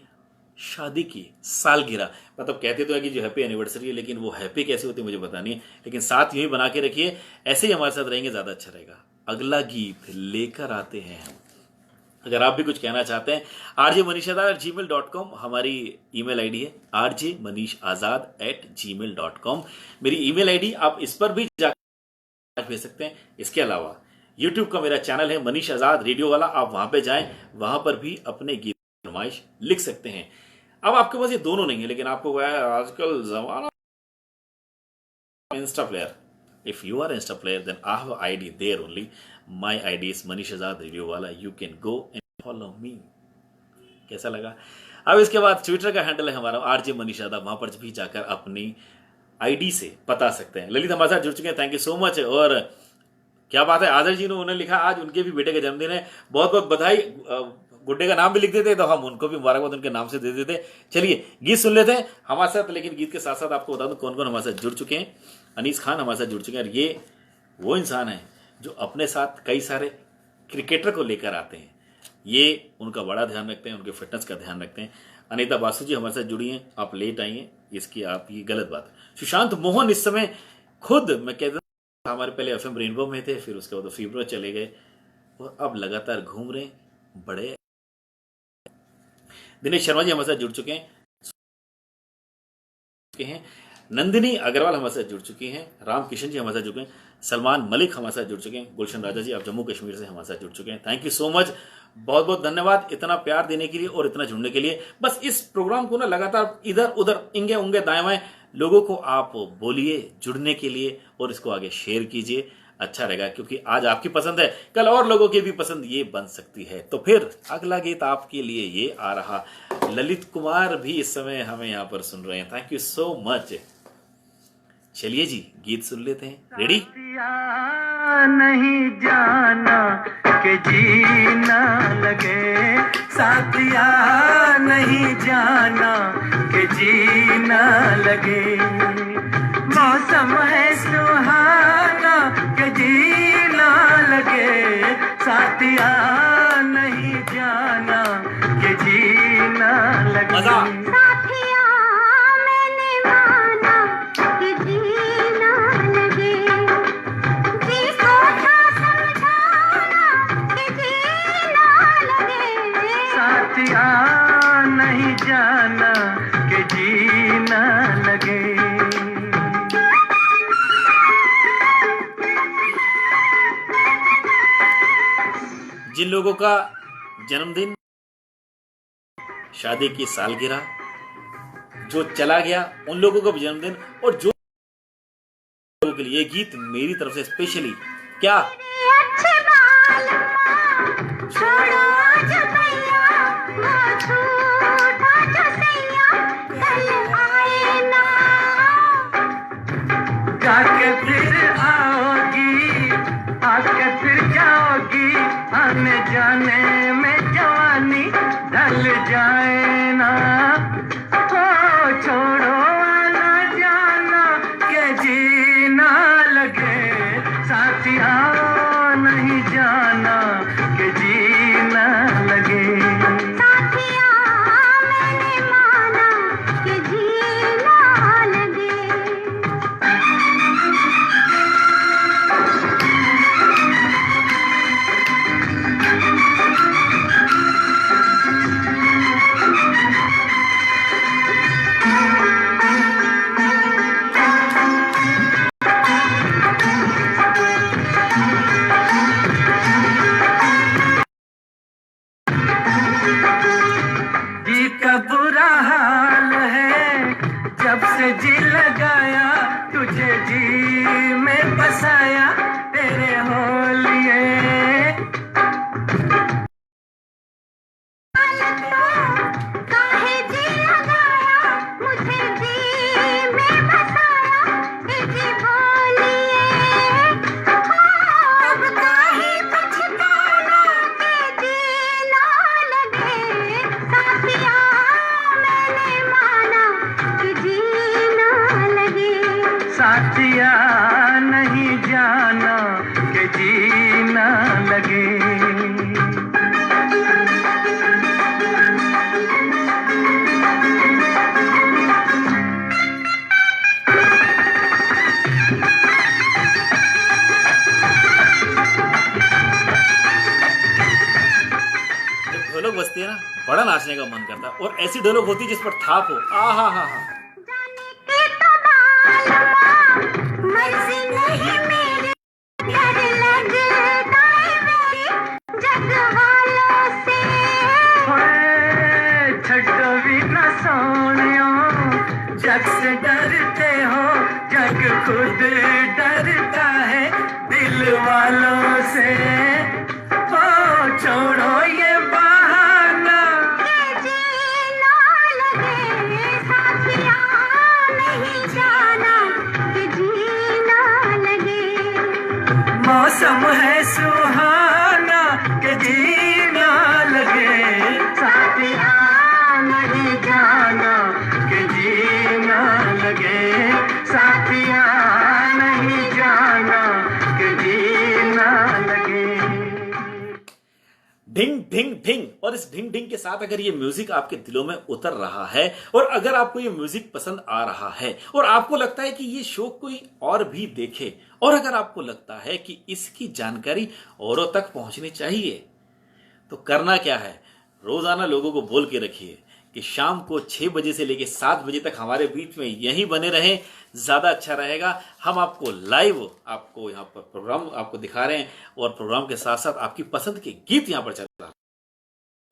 शादी की सालगिरह, मतलब कहते तो है कि जो हैप्पी एनिवर्सरी है, लेकिन वो हैप्पी कैसे होती है मुझे पता नहीं है, लेकिन साथ यूं ही बना के रखिए, ऐसे ही हमारे साथ रहेंगे, ज़्यादा अच्छा रहेगा। अगला गीत लेकर आते हैं हम। अगर आप भी कुछ कहना चाहते हैं, rjmanishazad@gmail.com हमारी ईमेल आईडी है, rjmanishazad@gmail.com मेरी ईमेल आईडी, आप इस पर भी जाकर भेज सकते हैं। इसके अलावा यूट्यूब का मेरा चैनल है मनीष आजाद रेडियो वाला, आप वहां पे जाएं, वहां पर भी अपने गीत फरमाइश लिख सकते हैं। अब आपके पास ये दोनों नहीं है, लेकिन आपको आजकल जमाना Insta player, if you are an Insta player then I have an ID there only, my ID is Manish Azad Radio Wala, you can go and follow me। कैसा लगा? अब इसके बाद ट्विटर का हैंडल है हमारा RJ Manish Azad, वहां पर भी जाकर अपनी आईडी से बता सकते हैं। ललित हमारे साथ जुड़ चुके हैं, थैंक यू सो मच। और क्या बात है, आदर जी ने उन्होंने लिखा आज उनके भी बेटे का जन्मदिन है, बहुत बहुत बधाई। गुड्डे का नाम भी लिख देते तो हम उनको भी मुबारकबाद उनके नाम से दे देते। चलिए गीत सुन लेते हैं हमारे साथ, लेकिन गीत के साथ साथ आपको बता दूं कौन कौन हमारे साथ जुड़ चुके हैं। अनीस खान हमारे साथ जुड़ चुके हैं, और ये वो इंसान है जो अपने साथ कई सारे क्रिकेटर को लेकर आते हैं, ये उनका बड़ा ध्यान रखते हैं, उनके फिटनेस का ध्यान रखते हैं। अनीता बासु जी हमारे साथ जुड़ी हैं, आप लेट आई हैं, इसकी आप ये गलत बात है। सुशांत मोहन इस समय खुद मैं कहता हूं हमारे पहले FM रेनबो में थे, फिर उसके बाद फीवर चले गए, और अब लगातार घूम रहे हैं। बड़े दिनेश शर्मा जी हमारे साथ जुड़ चुके हैं, नंदिनी अग्रवाल हमारे साथ जुड़ चुकी हैं, राम किशन जी हमारे साथ जुड़ चुके हैं, सलमान मलिक हमारे साथ जुड़ चुके हैं, गुलशन राजा जी आप जम्मू कश्मीर से हमारे साथ जुड़ चुके हैं। थैंक यू सो मच, बहुत बहुत धन्यवाद इतना प्यार देने के लिए और इतना जुड़ने के लिए। बस इस प्रोग्राम को ना लगातार इधर उधर इंगे उंगे दाएं बाएं लोगों को आप बोलिए जुड़ने के लिए और इसको आगे शेयर कीजिए, अच्छा रहेगा, क्योंकि आज आपकी पसंद है, कल और लोगों की भी पसंद ये बन सकती है। तो फिर अगला गीत आपके लिए ये आ रहा, ललित कुमार भी इस समय हमें यहाँ पर सुन रहे हैं, थैंक यू सो मच। चलिए जी गीत सुन लेते हैं, रेडी? नहीं जाना के जीना लगे, साथिया नहीं जाना के जीना लगे, मौसम है सुहाना के जीना लगे, साथिया नहीं जाना के जीना लगे। साथिया मैंने माना कि जीना लगे, जी सोचा समझाना कि जीना लगे, साथिया नहीं जाना के जीना लगे। जिन लोगों का जन्मदिन, शादी की सालगिरह, जो चला गया उन लोगों का भी जन्मदिन, और जो लोगों के लिए ये गीत मेरी तरफ से स्पेशली क्या अच्छे बाल छोड़ो आज भैया, वो छूटा जो सैया कल आए ना, जाके फिर आओगी, आके फिर जाओगी, आने जाने में जवानी ढल जाए ना, ओ छोड़ो आना जाना के जीना लगे, साथिया नहीं जाना के जीना लगे। साथिया मैंने माना कि जीना लगे। जी का बुरा हाल है, जब से जी लगाया, तुझे जी में बसाया, तेरे होलिए काहे जी लगाया, मुझे जी में बसाया, जी बोलिए, अब काहे पछताना कि जीना लगे, साथिया मैंने माना कि जीना लगे, साथिया नहीं जाना के जीना लगे। जब ढोलक बजती है ना बड़ा नाचने का मन करता है, और ऐसी ढोलक होती है जिस पर थाप हो, आहा हा हा। जाने के तो बालमा मर्जी नहीं मेरी, डर लगता है मेरी जग वालों से, ओए छड्डो भी न सोनियो, जग से डरते हो, जग खुद डरता है दिल वालों से, ओ छोड़ो ये बहाना कि जीना लगे, साथिया नहीं जाना कि जीना लगे, मौसम है सुहाना के जीना लगे, साथिया नहीं जाना के जीना लगे, साथिया नहीं जाना के जीना लगे। ढिंग ढिंग ढिंग। और इस ढिंग ढिंग के साथ अगर ये म्यूजिक आपके दिलों में उतर रहा है और अगर आपको ये म्यूजिक पसंद आ रहा है और आपको लगता है कि ये शो कोई और भी देखे और अगर आपको लगता है कि इसकी जानकारी औरों तक पहुंचनी चाहिए, तो करना क्या है, रोजाना लोगों को बोल के रखिए कि शाम को 6 बजे से लेकर 7 बजे तक हमारे बीच में यहीं बने रहें, ज्यादा अच्छा रहेगा। हम आपको लाइव आपको यहाँ पर प्रोग्राम आपको दिखा रहे हैं और प्रोग्राम के साथ साथ आपकी पसंद के गीत यहाँ पर चल रहा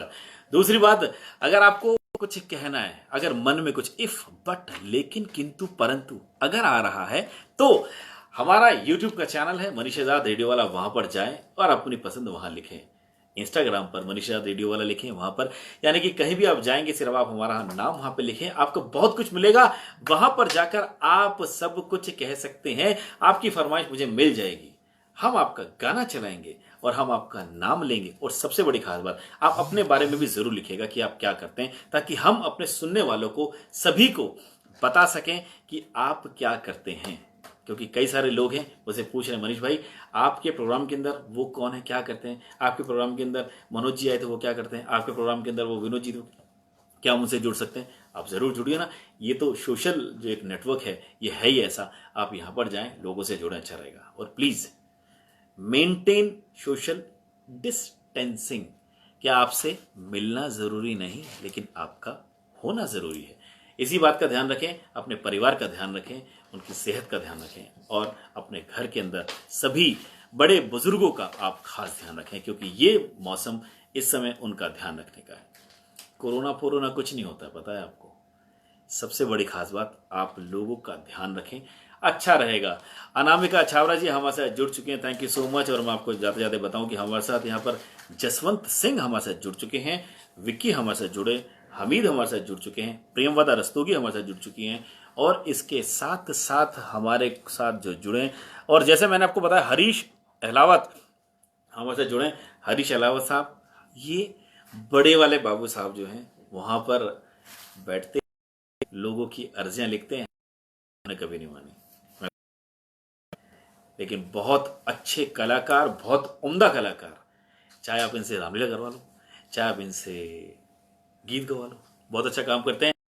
है। दूसरी बात, अगर आपको कुछ कहना है, अगर मन में कुछ इफ बट लेकिन किंतु परंतु अगर आ रहा है, तो हमारा YouTube का चैनल है मनीष आजाद रेडियो वाला, वहां पर जाएं और अपनी पसंद वहां लिखें। इंस्टाग्राम पर मनीष आजाद रेडियो वाला लिखें, वहां पर यानी कि कहीं भी आप जाएंगे सिर्फ आप हमारा नाम वहां पे लिखें, आपको बहुत कुछ मिलेगा। वहां पर जाकर आप सब कुछ कह सकते हैं, आपकी फरमाइश मुझे मिल जाएगी, हम आपका गाना चलाएंगे और हम आपका नाम लेंगे। और सबसे बड़ी खास बात, आप अपने बारे में भी जरूर लिखिएगा कि आप क्या करते हैं, ताकि हम अपने सुनने वालों को सभी को बता सकें कि आप क्या करते हैं। क्योंकि कई सारे लोग हैं उसे पूछ रहे हैं, मनीष भाई आपके प्रोग्राम के अंदर वो कौन है, क्या करते हैं, आपके प्रोग्राम के अंदर मनोज जी आए थे वो क्या करते हैं, आपके प्रोग्राम के अंदर वो विनोद जी थे, क्या हम उनसे जुड़ सकते हैं? आप जरूर जुड़िए ना। ये तो सोशल जो एक नेटवर्क है ये है ही ऐसा, आप यहां पर जाएं, लोगों से जुड़ें, अच्छा रहेगा। और प्लीज मेंटेन सोशल डिस्टेंसिंग। क्या आपसे मिलना जरूरी नहीं, लेकिन आपका होना जरूरी है। इसी बात का ध्यान रखें, अपने परिवार का ध्यान रखें, उनकी सेहत का ध्यान रखें और अपने घर के अंदर सभी बड़े बुजुर्गों का आप खास ध्यान रखें, क्योंकि ये मौसम इस समय उनका ध्यान रखने का है। कोरोना फोरोना कुछ नहीं होता, पता है आपको। सबसे बड़ी खास बात, आप लोगों का ध्यान रखें, अच्छा रहेगा। अनामिका छावरा जी हमारे साथ जुड़ चुके हैं, थैंक यू सो मच। और मैं आपको जाते जाते बताऊं कि हमारे साथ यहाँ पर जसवंत सिंह हमारे साथ जुड़ चुके हैं, विक्की हमारे साथ जुड़े, हमीद हमारे साथ जुड़ चुके हैं, प्रियमवदा रस्तोगी हमारे साथ जुड़ चुकी हैं और इसके साथ साथ हमारे साथ जो जुड़े, और जैसे मैंने आपको बताया हरीश अहलावत हमारे साथ जुड़े। हरीश अहलावत साहब ये बड़े वाले बाबू साहब जो हैं वहां पर बैठते लोगों की अर्जियां लिखते हैं, मैंने कभी नहीं मानी, लेकिन बहुत अच्छे कलाकार, बहुत उम्दा कलाकार। चाहे आप इनसे रामलीला करवा लो, चाहे आप इनसे गीत गवा लो, बहुत अच्छा काम करते हैं।